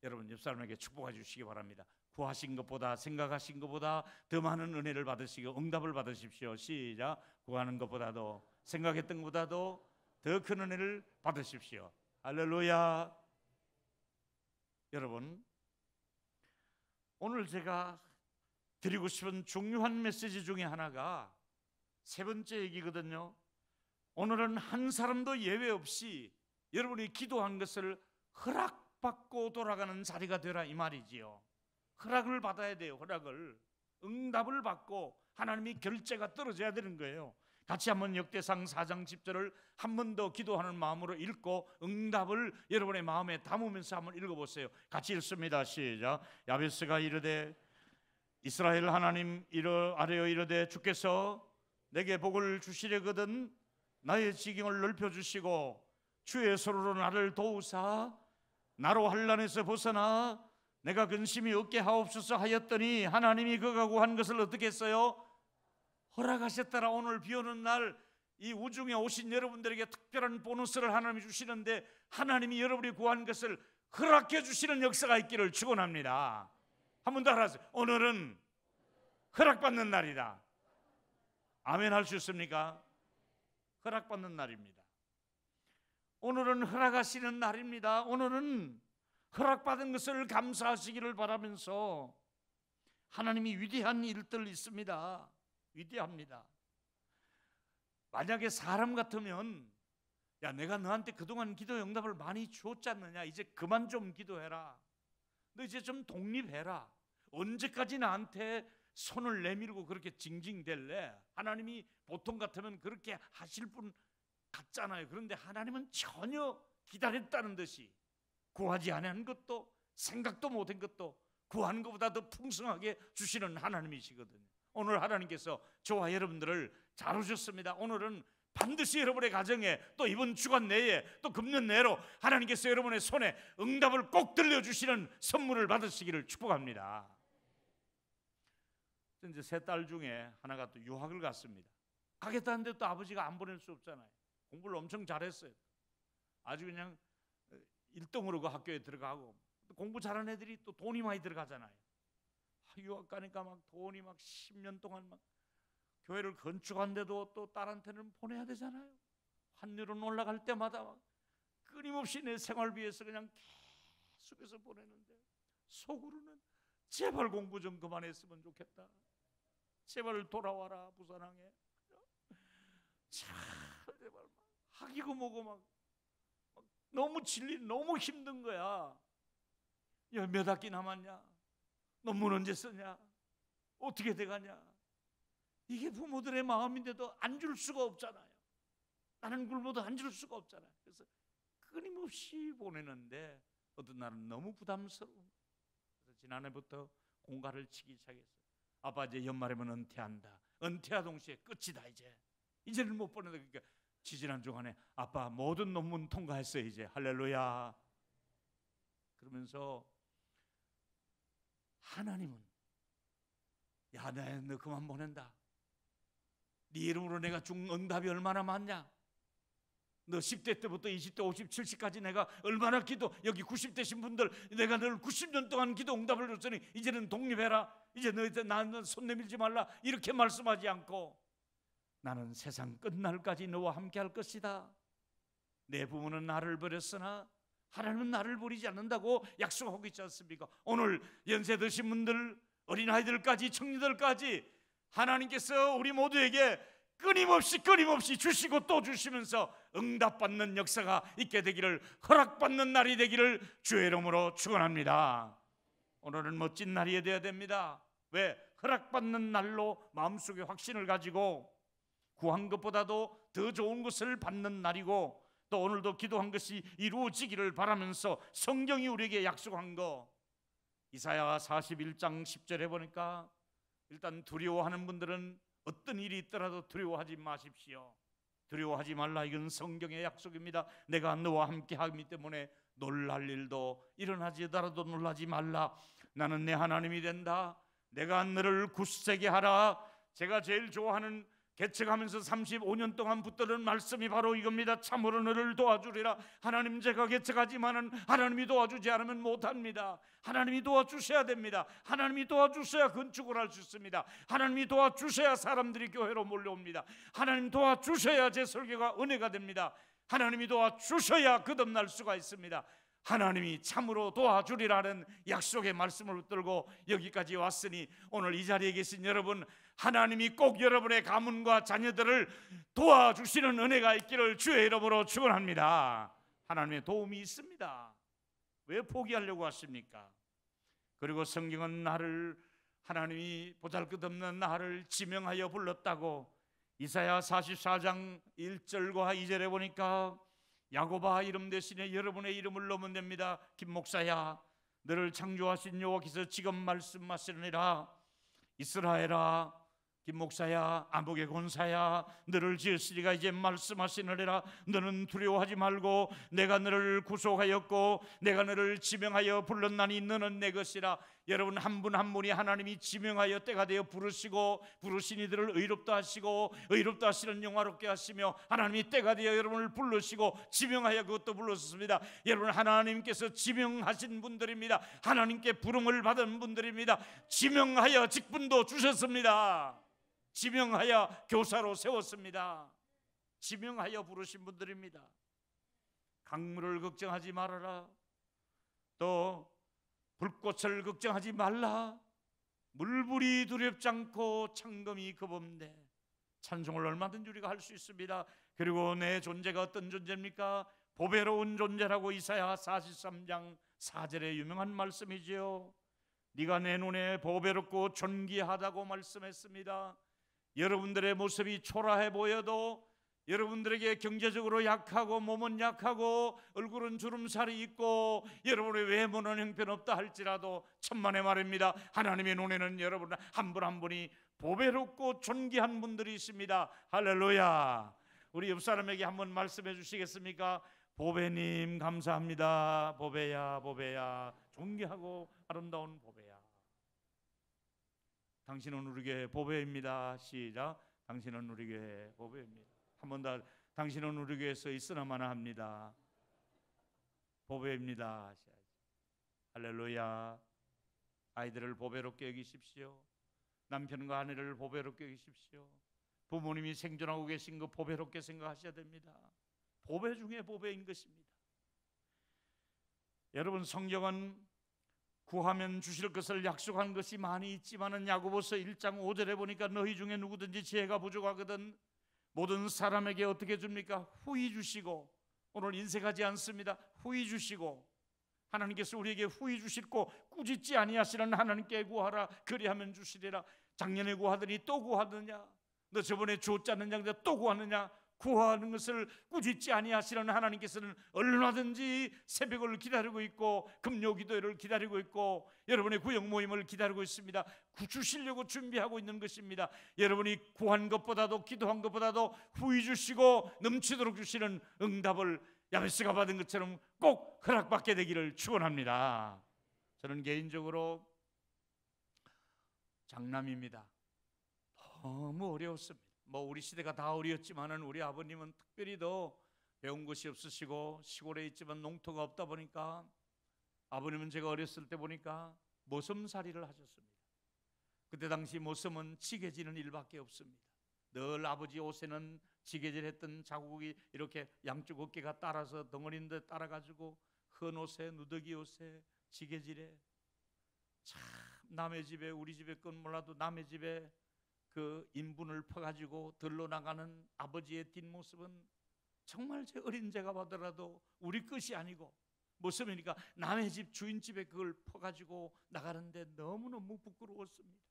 여러분, 옆 사람에게 축복해 주시기 바랍니다. 구하신 것보다, 생각하신 것보다 더 많은 은혜를 받으시고 응답을 받으십시오. 시작. 구하는 것보다도, 생각했던 것보다도 더 큰 은혜를 받으십시오. 할렐루야. 여러분, 오늘 제가 드리고 싶은 중요한 메시지 중에 하나가 3번째 얘기거든요. 오늘은 한 사람도 예외 없이 여러분이 기도한 것을 허락받고 돌아가는 자리가 되라, 이 말이지요. 허락을 받아야 돼요. 허락을, 응답을 받고 하나님이 결제가 떨어져야 되는 거예요. 같이 한번 역대상 4장 10절을 한 번 더 기도하는 마음으로 읽고 응답을 여러분의 마음에 담으면서 한번 읽어보세요. 같이 읽습니다. 시작. 야베스가 이르되, 이스라엘 하나님 아뢰어 이르되, 주께서 내게 복을 주시려거든 나의 지경을 넓혀주시고 주의 손으로 나를 도우사 나로 환난에서 벗어나 내가 근심이 없게 하옵소서 하였더니, 하나님이 그가 구한 것을 어떻게 했어요? 허락하셨더라. 오늘 비오는 날 이 우중에 오신 여러분들에게 특별한 보너스를 하나님이 주시는데, 하나님이 여러분이 구한 것을 허락해 주시는 역사가 있기를 축원합니다. 한 번 더 하세요. 오늘은 허락받는 날이다. 아멘 할 수 있습니까? 허락받는 날입니다. 오늘은 허락하시는 날입니다. 오늘은 허락받은 것을 감사하시기를 바라면서, 하나님이 위대한 일들 있습니다. 위대합니다. 만약에 사람 같으면, 야, 내가 너한테 그동안 기도 응답을 많이 주었지 않느냐, 이제 그만 좀 기도해라, 너 이제 좀 독립해라, 언제까지 나한테 손을 내밀고 그렇게 징징댈래? 하나님이 보통 같으면 그렇게 하실 분 같잖아요. 그런데 하나님은 전혀 기다렸다는 듯이 구하지 않은 것도, 생각도 못한 것도 구하는 것보다 더 풍성하게 주시는 하나님이시거든요. 오늘 하나님께서 저와 여러분들을 잘 오셨습니다. 오늘은 반드시 여러분의 가정에, 또 이번 주간 내에, 또 금년 내로 하나님께서 여러분의 손에 응답을 꼭 들려주시는 선물을 받으시기를 축복합니다. 이제 3딸 중에 하나가 또 유학을 갔습니다. 가겠다는데 또 아버지가 안 보낼 수 없잖아요. 공부를 엄청 잘했어요. 아주 그냥 1등으로 그 학교에 들어가고, 공부 잘하는 애들이 또 돈이 많이 들어가잖아요. 유학 가니까 막 돈이 막 10년 동안 막 교회를 건축하는데도 또 딸한테는 보내야 되잖아요. 환율은 올라갈 때마다 막 끊임없이 내 생활비에서 그냥 계속해서 보내는데, 속으로는 제발 공부 좀 그만했으면 좋겠다. 제발 돌아와라 부산항에. 제발 학이고 뭐고 막 너무 너무 힘든 거야. 야, 몇 학기 남았냐? 논문 언제 쓰냐? 어떻게 돼가냐? 이게 부모들의 마음인데도 안 줄 수가 없잖아요. 나는 굶어도 안 줄 수가 없잖아요. 그래서 끊임없이 보내는데 어떤 날은 너무 부담스러운 거예요. 그래서 지난해부터 공가를 치기 시작했어요. 아빠 이제 연말에면 은퇴한다. 은퇴하 동시에 끝이다. 이제는 못 보낸다. 그러니까 지지난 주간에 아빠 모든 논문 통과했어요. 이제 할렐루야. 그러면서 하나님은 야, 너 그만 보낸다. 네 이름으로 내가 준 응답이 얼마나 많냐? 너 10대 때부터 20대, 50, 70까지 내가 얼마나 여기 90대신 분들 내가 늘 90년 동안 기도 응답을 줬으니 이제는 독립해라. 이제 너희들 나는 손 내밀지 말라. 이렇게 말씀하지 않고 나는 세상 끝날까지 너와 함께 할 것이다. 내 부모는 나를 버렸으나 하나님은 나를 버리지 않는다고 약속하고 있지 않습니까? 오늘 연세 드신 분들, 어린아이들까지, 청년들까지 하나님께서 우리 모두에게 끊임없이 주시고 또 주시면서 응답받는 역사가 있게 되기를, 허락받는 날이 되기를 주의 이름으로 축원합니다. 오늘은 멋진 날이 되어야 됩니다. 왜? 허락받는 날로 마음속에 확신을 가지고 구한 것보다도 더 좋은 것을 받는 날이고, 또 오늘도 기도한 것이 이루어지기를 바라면서 성경이 우리에게 약속한 거, 이사야 41장 10절에 보니까 일단 두려워하는 분들은 어떤 일이 있더라도 두려워하지 마십시오. 두려워하지 말라. 이건 성경의 약속입니다. 내가 너와 함께 하기 때문에 놀랄 일도 일어나지더라도 놀라지 말라. 나는 내 하나님이 된다. 내가 너를 굳세게 하라. 제가 제일 좋아하는, 개척하면서 35년 동안 붙드는 말씀이 바로 이겁니다. 참으로 너를 도와주리라. 하나님, 제가 개척하지만은 하나님이 도와주지 않으면 못합니다. 하나님이 도와주셔야 됩니다. 하나님이 도와주셔야 건축을 할 수 있습니다. 하나님이 도와주셔야 사람들이 교회로 몰려옵니다. 하나님 도와주셔야 제 설교가 은혜가 됩니다. 하나님이 도와주셔야 거듭날 수가 있습니다. 하나님이 참으로 도와주리라는 약속의 말씀을 붙들고 여기까지 왔으니 오늘 이 자리에 계신 여러분, 하나님이 꼭 여러분의 가문과 자녀들을 도와주시는 은혜가 있기를 주의 이름으로 축원합니다. 하나님의 도움이 있습니다. 왜 포기하려고 하십니까? 그리고 성경은 나를, 하나님이 보잘것없는 나를 지명하여 불렀다고 이사야 44장 1절과 2절에 보니까, 야곱아 이름 대신에 여러분의 이름을 넣으면 됩니다. 김 목사야, 너를 창조하신 여호와께서 지금 말씀하시느니라. 이스라엘아, 김 목사야, 아무개 권사야, 너를 지었으리가 이제 말씀하시느니라. 너는 두려워하지 말고 내가 너를 구속하였고 내가 너를 지명하여 불렀나니 너는 내 것이라. 여러분 한 분 한 분이 하나님이 지명하여 때가 되어 부르시고 부르신 이들을 의롭다 하시고 의롭다 하시는 영화롭게 하시며, 하나님이 때가 되어 여러분을 부르시고 지명하여 그것도 불렀습니다. 여러분 하나님께서 지명하신 분들입니다. 하나님께 부름을 받은 분들입니다. 지명하여 직분도 주셨습니다. 지명하여 교사로 세웠습니다. 지명하여 부르신 분들입니다. 강물을 걱정하지 말아라. 또 불꽃을 걱정하지 말라. 물불이 두렵지 않고 창검이 겁없네. 찬송을 얼마든지 우리가 할 수 있습니다. 그리고 내 존재가 어떤 존재입니까? 보배로운 존재라고 이사야 43장 4절에 유명한 말씀이지요. 네가 내 눈에 보배롭고 존귀하다고 말씀했습니다. 여러분들의 모습이 초라해 보여도, 여러분들에게 경제적으로 약하고 몸은 약하고 얼굴은 주름살이 있고 여러분의 외모는 형편없다 할지라도 천만의 말입니다. 하나님의 눈에는 여러분 한 분 한 분이 보배롭고 존귀한 분들이 있습니다. 할렐루야. 우리 옆 사람에게 한번 말씀해 주시겠습니까? 보배님 감사합니다. 보배야, 보배야, 존귀하고 아름다운 보배야. 당신은 우리 교회 보배입니다. 시작. 당신은 우리 교회 보배입니다. 한 번 더. 당신은 우리 교회에서 있으나마나 합니다. 보배입니다. 할렐루야. 아이들을 보배롭게 여기십시오. 남편과 아내를 보배롭게 여기십시오. 부모님이 생존하고 계신 거 보배롭게 생각하셔야 됩니다. 보배 중에 보배인 것입니다. 여러분, 성경은 구하면 주실 것을 약속한 것이 많이 있지만은 야고보서 1장 5절에 보니까 너희 중에 누구든지 지혜가 부족하거든 모든 사람에게 어떻게 줍니까? 후히 주시고, 오늘 인색하지 않습니다. 후히 주시고, 하나님께서 우리에게 후히 주시고 꾸짖지 아니하시는 하나님께 구하라 그리하면 주시리라. 작년에 구하더니 또 구하느냐? 너 저번에 줬지 않는 양자 또 구하느냐? 구하는 것을 꾸짖지 아니하시는 하나님께서는 얼마든지 새벽을 기다리고 있고 금요 기도회를 기다리고 있고 여러분의 구역 모임을 기다리고 있습니다. 주시려고 준비하고 있는 것입니다. 여러분이 구한 것보다도 기도한 것보다도 후히 주시고 넘치도록 주시는 응답을 야베스가 받은 것처럼 꼭 허락받게 되기를 축원합니다. 저는 개인적으로 장남입니다. 너무 어려웠습니다. 우리 시대가 다 어려웠지만은 우리 아버님은 특별히 더 배운 것이 없으시고 시골에 있지만 농토가 없다 보니까 아버님은 제가 어렸을 때 보니까 모섬살이를 하셨습니다. 그때 당시 모섬은 지게지는 일밖에 없습니다. 늘 아버지 옷에는 지게질했던 자국이 이렇게 양쪽 어깨가 따라서 덩어리인데 따라가지고 헌 옷에 누더기 옷에 지게질에 참 남의 집에 우리 집에 건 몰라도 남의 집에 그 인분을 퍼가지고 들러 나가는 아버지의 뒷모습은 정말 제 어린 제가 보더라도 우리 것이 아니고 모습이니까 남의 집 주인집에 그걸 퍼가지고 나가는데 너무너무 부끄러웠습니다.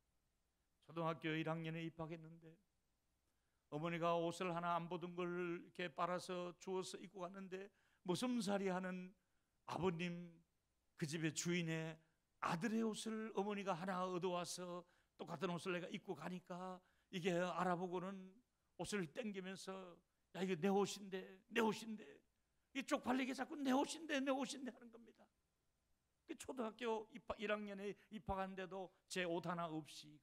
초등학교 1학년에 입학했는데 어머니가 옷을 하나 안 보던 걸 이렇게 빨아서 주워서 입고 갔는데 모섬살이 하는 아버님 그 집의 주인의 아들의 옷을 어머니가 하나 얻어와서 똑같은 옷을 내가 입고 가니까 이게 알아보고는 옷을 땡기면서 야 이거 내 옷인데 내 옷인데 이 쪽팔리게 자꾸 내 옷인데 내 옷인데 하는 겁니다. 초등학교 1학년에 입학한데도 제 옷 하나 없이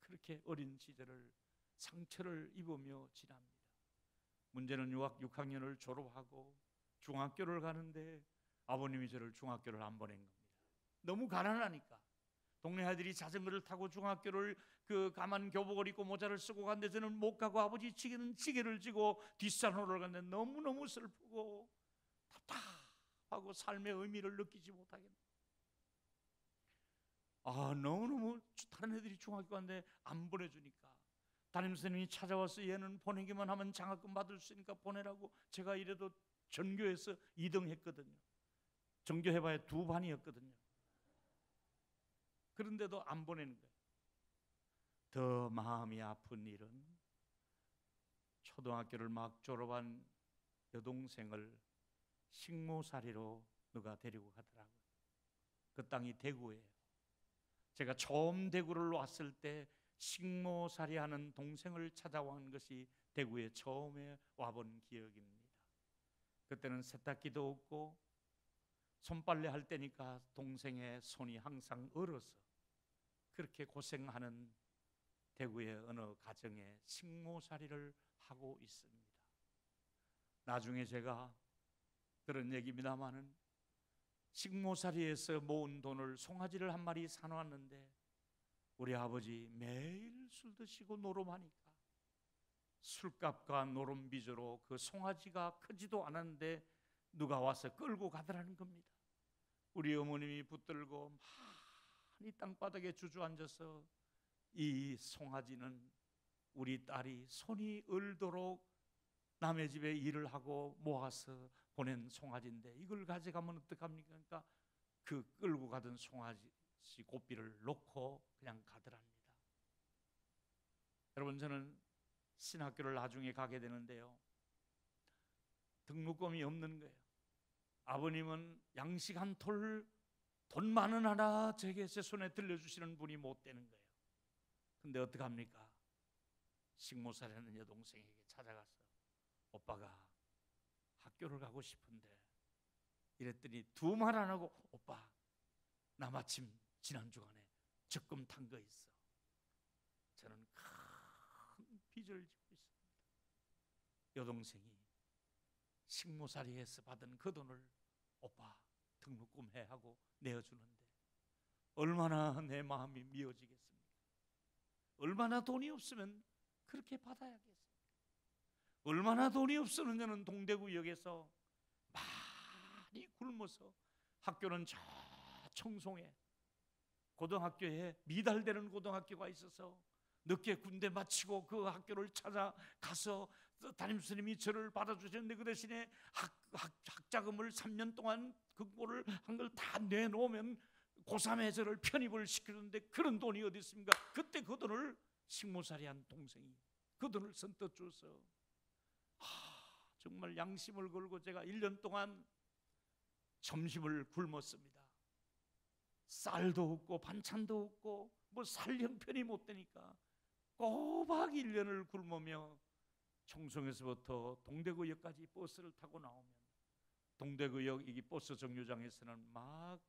그렇게 어린 시절을 상처를 입으며 지납니다. 문제는 유학 6학년을 졸업하고 중학교를 가는데 아버님이 저를 중학교를 안 보낸 겁니다. 너무 가난하니까 동네 아들이 자전거를 타고 중학교를 그 가만 교복을 입고 모자를 쓰고 갔는데 저는 못 가고 아버지 지게는 지게를 지고 뒷산호를 갔는데 너무너무 슬프고 답답하고 삶의 의미를 느끼지 못하겠네. 너무너무 다른 애들이 중학교 갔는데 안 보내주니까 담임선생님이 찾아와서 얘는 보내기만 하면 장학금 받을 수 있으니까 보내라고 제가 이래도 전교에서 2등 했거든요. 전교해봐야 2반이었거든요. 그런데도 안 보내는 거예요. 더 마음이 아픈 일은 초등학교를 막 졸업한 여동생을 식모살이로 누가 데리고 가더라고요. 그 땅이 대구예요. 제가 처음 대구를 왔을 때 식모살이하는 동생을 찾아온 것이 대구에 처음에 와본 기억입니다. 그때는 세탁기도 없고 손빨래 할 때니까 동생의 손이 항상 얼어서 그렇게 고생하는 대구의 어느 가정에 식모살이를 하고 있습니다. 나중에 제가 들은 얘기입니다마는 식모살이에서 모은 돈을 송아지를 한 마리 사놓았는데 우리 아버지 매일 술 드시고 노름하니까 술값과 노름 빚으로 그 송아지가 크지도 않았는데 누가 와서 끌고 가더라는 겁니다. 우리 어머님이 붙들고 많이 땅바닥에 주저앉아서 이 송아지는 우리 딸이 손이 얼도록 남의 집에 일을 하고 모아서 보낸 송아지인데 이걸 가져가면 어떡합니까? 그러니까 그 끌고 가던 송아지 고삐를 놓고 그냥 가더랍니다. 여러분, 저는 신학교를 나중에 가게 되는데요, 등록금이 없는 거예요. 아버님은 양식 한 톨 돈 많은 하나 제게 제 손에 들려주시는 분이 못 되는 거예요. 근데 어떡합니까? 식모살이하는 여동생에게 찾아가서 오빠가 학교를 가고 싶은데 이랬더니 두 말 안 하고 오빠 나 마침 지난 주간에 적금 탄 거 있어. 저는 큰 빚을 지고 있습니다. 여동생이 식모살이에서 받은 그 돈을 오빠 등록금 해 하고 내어주는데 얼마나 내 마음이 미어지겠습니까? 얼마나 돈이 없으면 그렇게 받아야겠습니까? 얼마나 돈이 없으면 저는 동대구역에서 많이 굶어서 학교는 저 청송에 고등학교에 미달되는 고등학교가 있어서 늦게 군대 마치고 그 학교를 찾아가서 담임선생님이 저를 받아주셨는데 그 대신에 학자금을 3년 동안 그거를 한 걸 다 내놓으면 고3에 저를 편입을 시키는데 그런 돈이 어디 있습니까? 그때 그 돈을 식모살이한 동생이 그 돈을 선뜻 줘서 정말 양심을 걸고 제가 1년 동안 점심을 굶었습니다. 쌀도 없고 반찬도 없고 뭐 살 형편이 못 되니까 꼬박 1년을 굶으며 청송에서부터 동대구역까지 버스를 타고 나오면 동대구역 이 버스 정류장에서는 막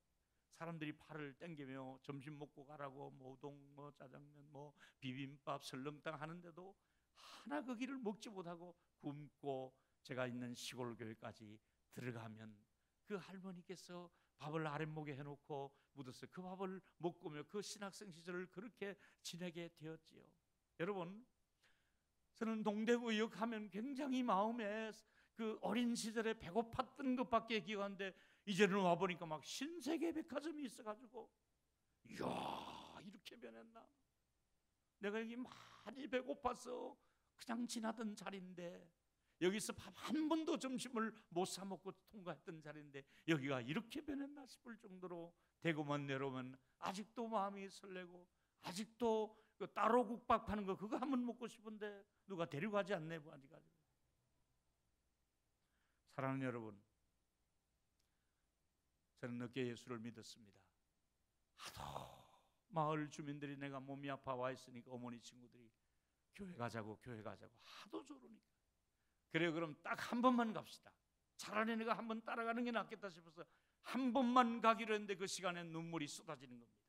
사람들이 팔을 땡기며 점심 먹고 가라고 뭐 우동, 뭐 짜장면, 뭐 비빔밥, 설렁탕 하는데도 하나 그 길을 먹지 못하고 굶고 제가 있는 시골 교회까지 들어가면 그 할머니께서 밥을 아랫목에 해놓고 묻었어요. 그 밥을 먹으며 그 신학생 시절을 그렇게 지내게 되었지요. 여러분, 저는 동대구역 하면 굉장히 마음에 그 어린 시절에 배고팠던 것밖에 기억하는데 이제는 와보니까 막 신세계 백화점이 있어가지고 이야 이렇게 변했나? 내가 여기 많이 배고파서 그냥 지나던 자리인데 여기서 밥 한 번도 점심을 못 사 먹고 통과했던 자리인데 여기가 이렇게 변했나 싶을 정도로 대구만 내려오면 아직도 마음이 설레고 아직도 그 따로 국밥 파는 거 그거 한번 먹고 싶은데 누가 데려가지 않네 뭐 아직까지. 사랑하는 여러분, 저는 늦게 예수를 믿었습니다. 하도 마을 주민들이 내가 몸이 아파 와 있으니까 어머니 친구들이 교회 가자고 하도 조르니까 그래 그럼 딱 한 번만 갑시다. 차라리 내가 한번 따라가는 게 낫겠다 싶어서 한 번만 가기로 했는데 그 시간에 눈물이 쏟아지는 겁니다.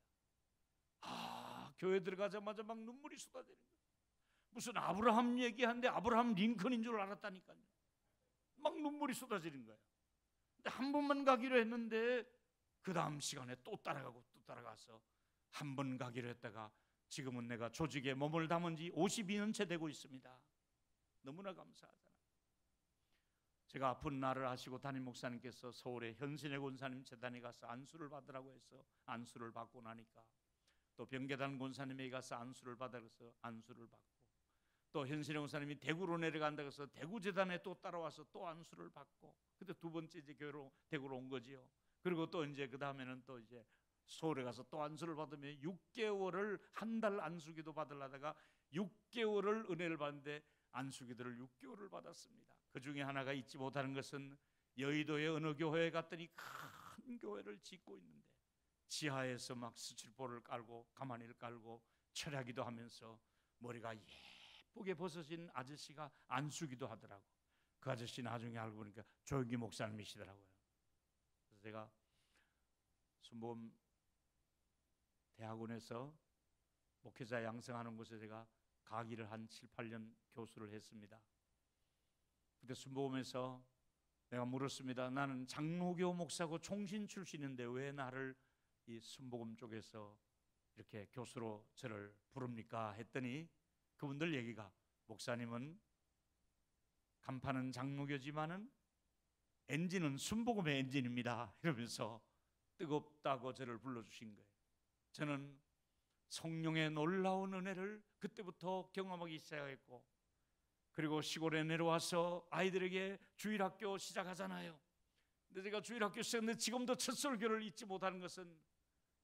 교회 들어가자마자 막 눈물이 쏟아지는 거예요. 무슨 아브라함 얘기하는데 아브라함 링컨인 줄 알았다니까요. 막 눈물이 쏟아지는 거예요. 근데 한 번만 가기로 했는데 그 다음 시간에 또 따라가고 또 따라가서 한 번 가기로 했다가 지금은 내가 조직에 몸을 담은 지 52년째 되고 있습니다. 너무나 감사하잖아요. 제가 아픈 날을 아시고 담임 목사님께서 서울에 현신의 권사님 재단에 가서 안수를 받으라고 해서 안수를 받고 나니까 또 병계단 권사님에게 가서 안수를 받아서 안수를 받고 또 현신의 권사님이 대구로 내려간다고 해서 대구 재단에 또 따라와서 또 안수를 받고 그때 두 번째 이제 교회로 대구로 온 거지요. 그리고 또 이제 그 다음에는 또 이제 서울에 가서 또 안수를 받으면 6개월을 한 달 안수기도 받으려다가 6개월을 은혜를 받는데 안수기도를 6개월을 받았습니다. 그 중에 하나가 잊지 못하는 것은 여의도의 어느 교회에 갔더니 큰 교회를 짓고 있는데 지하에서 막 스칠포를 깔고 가마니를 깔고 철야기도 하면서 머리가 예쁘게 벗어진 아저씨가 안수기도 하더라고. 그 아저씨 나중에 알고 보니까 조영기 목사님이시더라고요. 그래서 제가 순복음 대학원에서 목회자 양성하는 곳에 제가 가기를 한 7, 8년 교수를 했습니다. 그때 순복음에서 내가 물었습니다. 나는 장로교 목사고 총신 출신인데 왜 나를 이 순복음 쪽에서 이렇게 교수로 저를 부릅니까? 했더니 그분들 얘기가 목사님은 간판은 장로교지만은 엔진은 순복음의 엔진입니다. 이러면서 뜨겁다고 저를 불러주신 거예요. 저는 성령의 놀라운 은혜를 그때부터 경험하기 시작했고 그리고 시골에 내려와서 아이들에게 주일학교 시작하잖아요. 근데 제가 주일학교 시작했는데 지금도 첫 설교를 잊지 못하는 것은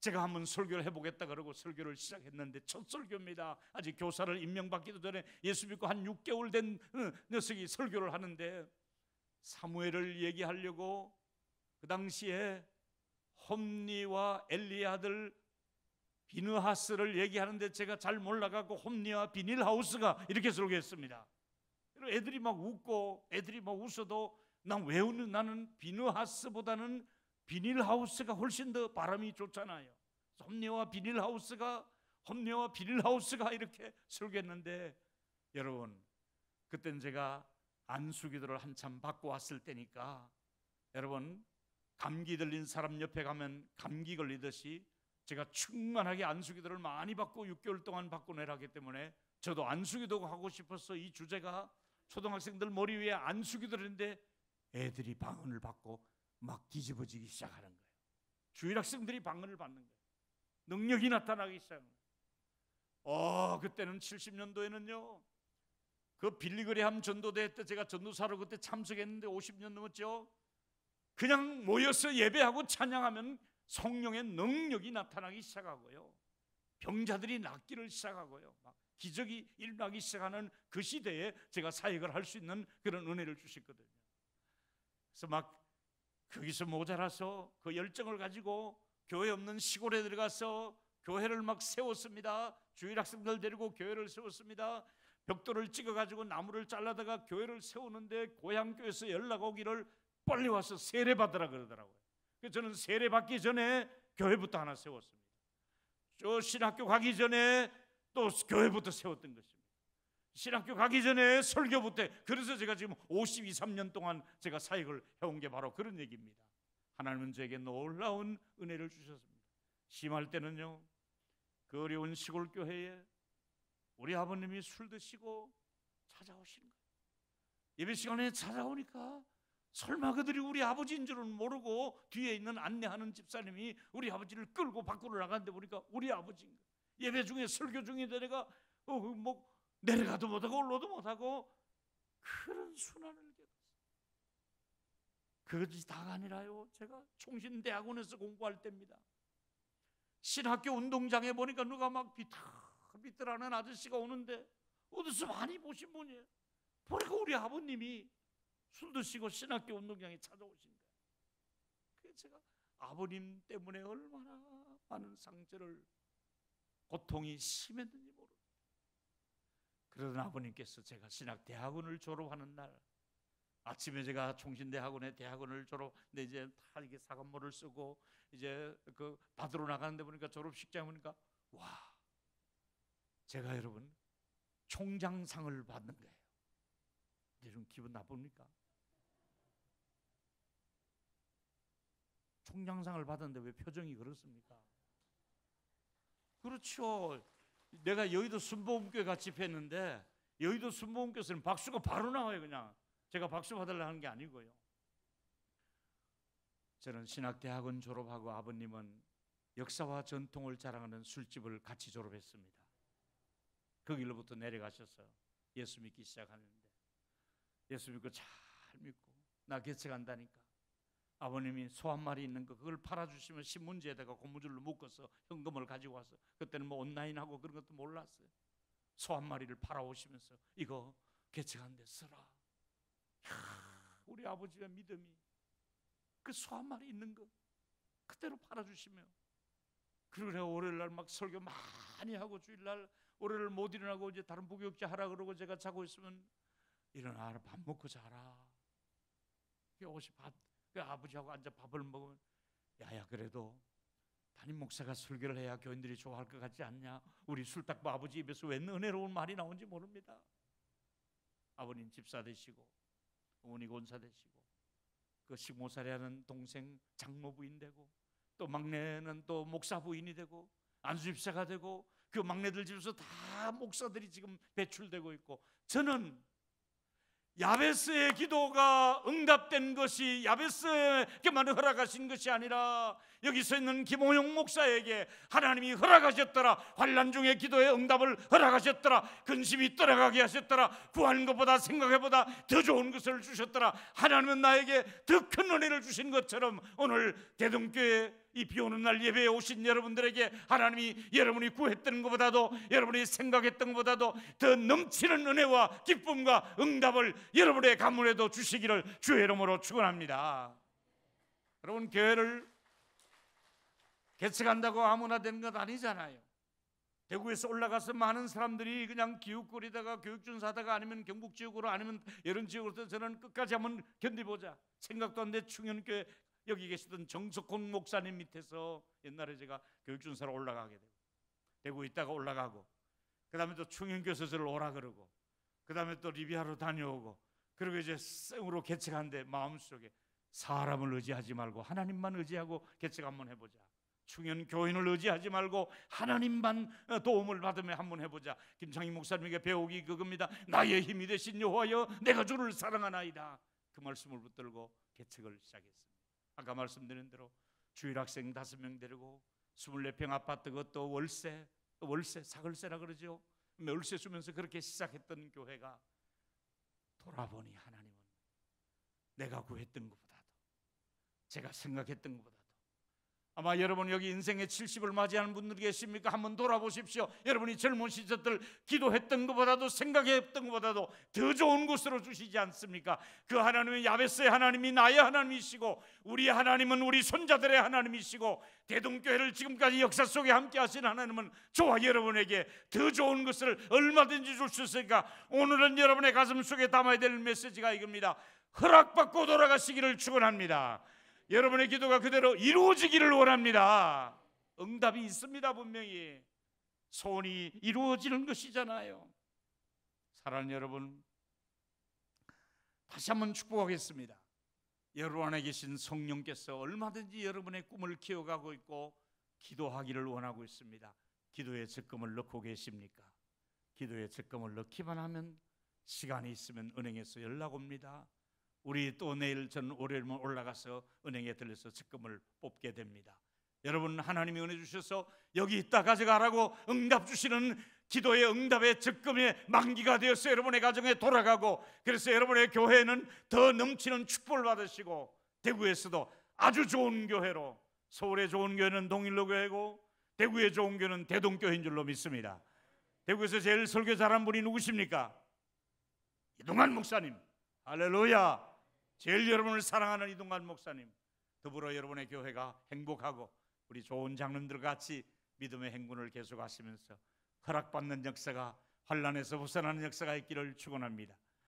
제가 한번 설교를 해보겠다 그러고 설교를 시작했는데 첫 설교입니다. 아직 교사를 임명받기도 전에 예수 믿고 한 6개월 된 녀석이 설교를 하는데 사무엘을 얘기하려고 그 당시에 홈니와 엘리의 아들 비느하스를 얘기하는데 제가 잘 몰라가고 홈니와 비닐하우스가 이렇게 설교했습니다. 애들이 막 웃고 애들이 막 웃어도 난 왜 웃는 나는 비느하스보다는 비닐하우스가 훨씬 더 발음이 좋잖아요. 홈니와 비닐하우스가 이렇게 설교했는데 여러분 그때는 제가 안수기도를 한참 받고 왔을 때니까 여러분 감기 들린 사람 옆에 가면 감기 걸리듯이 제가 충만하게 안수기도를 많이 받고 6개월 동안 받고 내려가기 때문에 저도 안수기도 하고 싶어서 이 주제가 초등학생들 머리 위에 안수기도를 했는데 애들이 방언을 받고 막 뒤집어지기 시작하는 거예요. 주일 학생들이 방언을 받는 거예요. 능력이 나타나기 시작합니다. 그때는 70년도에는요 그 빌리그레함 전도대 때 제가 전도사로 그때 참석했는데 50년 넘었죠. 그냥 모여서 예배하고 찬양하면 성령의 능력이 나타나기 시작하고요, 병자들이 낫기를 시작하고요, 막 기적이 일어나기 시작하는 그 시대에 제가 사역을 할 수 있는 그런 은혜를 주셨거든요. 그래서 막 거기서 모자라서 그 열정을 가지고 교회 없는 시골에 들어가서 교회를 막 세웠습니다. 주일 학생들 데리고 교회를 세웠습니다. 벽돌을 찍어가지고 나무를 잘라다가 교회를 세우는데 고향교회에서 연락 오기를 빨리 와서 세례 받으라 그러더라고요. 그래서 저는 세례 받기 전에 교회부터 하나 세웠습니다. 저 신학교 가기 전에 또 교회부터 세웠던 것입니다. 신학교 가기 전에 설교부터. 그래서 제가 지금 52, 3년 동안 제가 사역을 해온 게 바로 그런 얘기입니다. 하나님은 저에게 놀라운 은혜를 주셨습니다. 심할 때는요 그 어려운 시골 교회에 우리 아버님이 술 드시고 찾아오시는 거예요. 예배 시간에 찾아오니까 설마 그들이 우리 아버지인 줄은 모르고 뒤에 있는 안내하는 집사님이 우리 아버지를 끌고 밖으로 나가는데 보니까 우리 아버지인 거예요. 예배 중에 설교 중인데 내가 뭐 내려가도 못하고 올라도 못하고 그런 순환을 겪었어요. 그것이 다가 아니라요, 제가 총신대학원에서 공부할 때입니다. 신학교 운동장에 보니까 누가 막 비틀비틀하는 아저씨가 오는데 어디서 많이 보신 분이에요. 보니까 우리 아버님이 술 드시고 신학교 운동장에 찾아오신 거예요. 그래서 제가 아버님 때문에 얼마나 많은 상처를, 고통이 심했는지 모릅니다. 그러던 아버님께서 제가 신학대학원을 졸업하는 날 아침에 제가 총신대학원에 대학원을 졸업했는데 이제 다 이게 사관모를 쓰고 이제 그 받으러 나가는데 보니까 졸업식장에 보니까 와, 제가 여러분 총장상을 받는 거예요. 여러분 기분 나쁩니까? 총장상을 받았는데 왜 표정이 그렇습니까? 그렇죠. 내가 여의도 순복음교회 같이 집회했는데 여의도 순복음교회에서는 박수가 바로 나와요. 그냥 제가 박수 받으려고 하는 게 아니고요. 저는 신학대학원 졸업하고 아버님은 역사와 전통을 자랑하는 술집을 같이 졸업했습니다. 그 길로부터 내려가셔서 예수 믿기 시작하는데 예수 믿고 잘 믿고 나 개척한다니까 아버님이 소 한 마리 있는 거 그걸 팔아주시면 신문지에다가 고무줄로 묶어서 현금을 가지고 와서, 그때는 뭐 온라인하고 그런 것도 몰랐어요. 소 한 마리를 팔아오시면서 이거 개척한 데 써라. 우리 아버지의 믿음이 그 소 한 마리 있는 거 그대로 팔아주시며, 그리고 내가 월요일날 막 설교 많이 하고 주일날 월요일 못 일어나고 이제 다른 부교육자 하라 그러고 제가 자고 있으면 일어나라, 밥 먹고 자라. 옷이 그 아버지하고 앉아 밥을 먹으면 야야 그래도 담임 목사가 설교를 해야 교인들이 좋아할 것 같지 않냐? 우리 술딱보 아버지 입에서 왜 은혜로운 말이 나온지 모릅니다. 아버님 집사 되시고 어머니 권사 되시고 그 식모살이 하는 동생 장모 부인 되고 또 막내는 또 목사 부인이 되고 안수집사가 되고 그 막내들 집에서 다 목사들이 지금 배출되고 있고, 저는 야베스의 기도가 응답된 것이 야베스에게만 허락하신 것이 아니라 여기 서 있는 김호용 목사에게 하나님이 허락하셨더라. 환난 중에 기도의 응답을 허락하셨더라. 근심이 떠나가게 하셨더라. 구하는 것보다 생각해보다 더 좋은 것을 주셨더라. 하나님은 나에게 더 큰 은혜를 주신 것처럼 오늘 대동교회 이 비오는 날 예배에 오신 여러분들에게 하나님이 여러분이 구했던 것보다도 여러분이 생각했던 것보다도 더 넘치는 은혜와 기쁨과 응답을 여러분의 가문에도 주시기를 주의 이름으로 축원합니다. 여러분, 교회를 개척한다고 아무나 되는 것 아니잖아요. 대구에서 올라가서 많은 사람들이 그냥 기웃거리다가 교육준사다가 아니면 경북 지역으로 아니면 이런 지역으로 저는 끝까지 한번 견디보자 생각도 안 돼. 충현교회 여기 계시던 정석훈 목사님 밑에서 옛날에 제가 교육준사로 올라가게 되고 대구에 있다가 올라가고 그 다음에 또 충현교에서 저를 오라 그러고 그 다음에 또 리비아로 다녀오고 그리고 이제 생으로 개척한데 마음속에 사람을 의지하지 말고 하나님만 의지하고 개척 한번 해보자. 충현 교인을 의지하지 말고 하나님만 도움을 받으며 한번 해보자. 김창희 목사님에게 배우기 그겁니다. 나의 힘이 되신 여호와여 내가 주를 사랑하나이다. 그 말씀을 붙들고 개척을 시작했습니다. 아까 말씀드린 대로 주일 학생 5명 데리고 24평 아파트 그것도 월세 사글세라 그러죠. 월세 주면서 그렇게 시작했던 교회가 돌아보니 하나님은 내가 구했던 것보다도 제가 생각했던 것보다도 아마 여러분 여기 인생의 70을 맞이하는 분들 계십니까? 한번 돌아보십시오. 여러분이 젊은 시절들 기도했던 것보다도 생각했던 것보다도 더 좋은 곳으로 주시지 않습니까? 그 하나님은 야베스의 하나님이 나의 하나님이시고 우리 하나님은 우리 손자들의 하나님이시고 대동교회를 지금까지 역사 속에 함께 하신 하나님은 저와 여러분에게 더 좋은 것을 얼마든지 줄 수 있으니까 오늘은 여러분의 가슴 속에 담아야 될 메시지가 이겁니다. 허락받고 돌아가시기를 축원합니다. 여러분의 기도가 그대로 이루어지기를 원합니다. 응답이 있습니다. 분명히 소원이 이루어지는 것이잖아요. 사랑하는 여러분, 다시 한번 축복하겠습니다. 여러분 안에 계신 성령께서 얼마든지 여러분의 꿈을 키워가고 있고 기도하기를 원하고 있습니다. 기도에 적금을 넣고 계십니까? 기도에 적금을 넣기만 하면 시간이 있으면 은행에서 연락 옵니다. 우리 또 내일 전 월요일만 올라가서 은행에 들려서 적금을 뽑게 됩니다. 여러분 하나님이 은혜 주셔서 여기 있다 가져가라고 응답 주시는 기도의 응답의 적금의 만기가 되어서 여러분의 가정에 돌아가고 그래서 여러분의 교회는 더 넘치는 축복을 받으시고 대구에서도 아주 좋은 교회로 서울의 좋은 교회는 동일로 교회고 대구의 좋은 교회는 대동교회인 줄로 믿습니다. 대구에서 제일 설교 잘한 분이 누구십니까? 이동환 목사님. 할렐루야. 제일 여러분을 사랑하는 이동관 목사님 더불어 여러분의 교회가 행복하고 우리 좋은 장로님들 같이 믿음의 행군을 계속하시면서 허락받는 역사가 환난에서 벗어나는 역사가 있기를 축원합니다.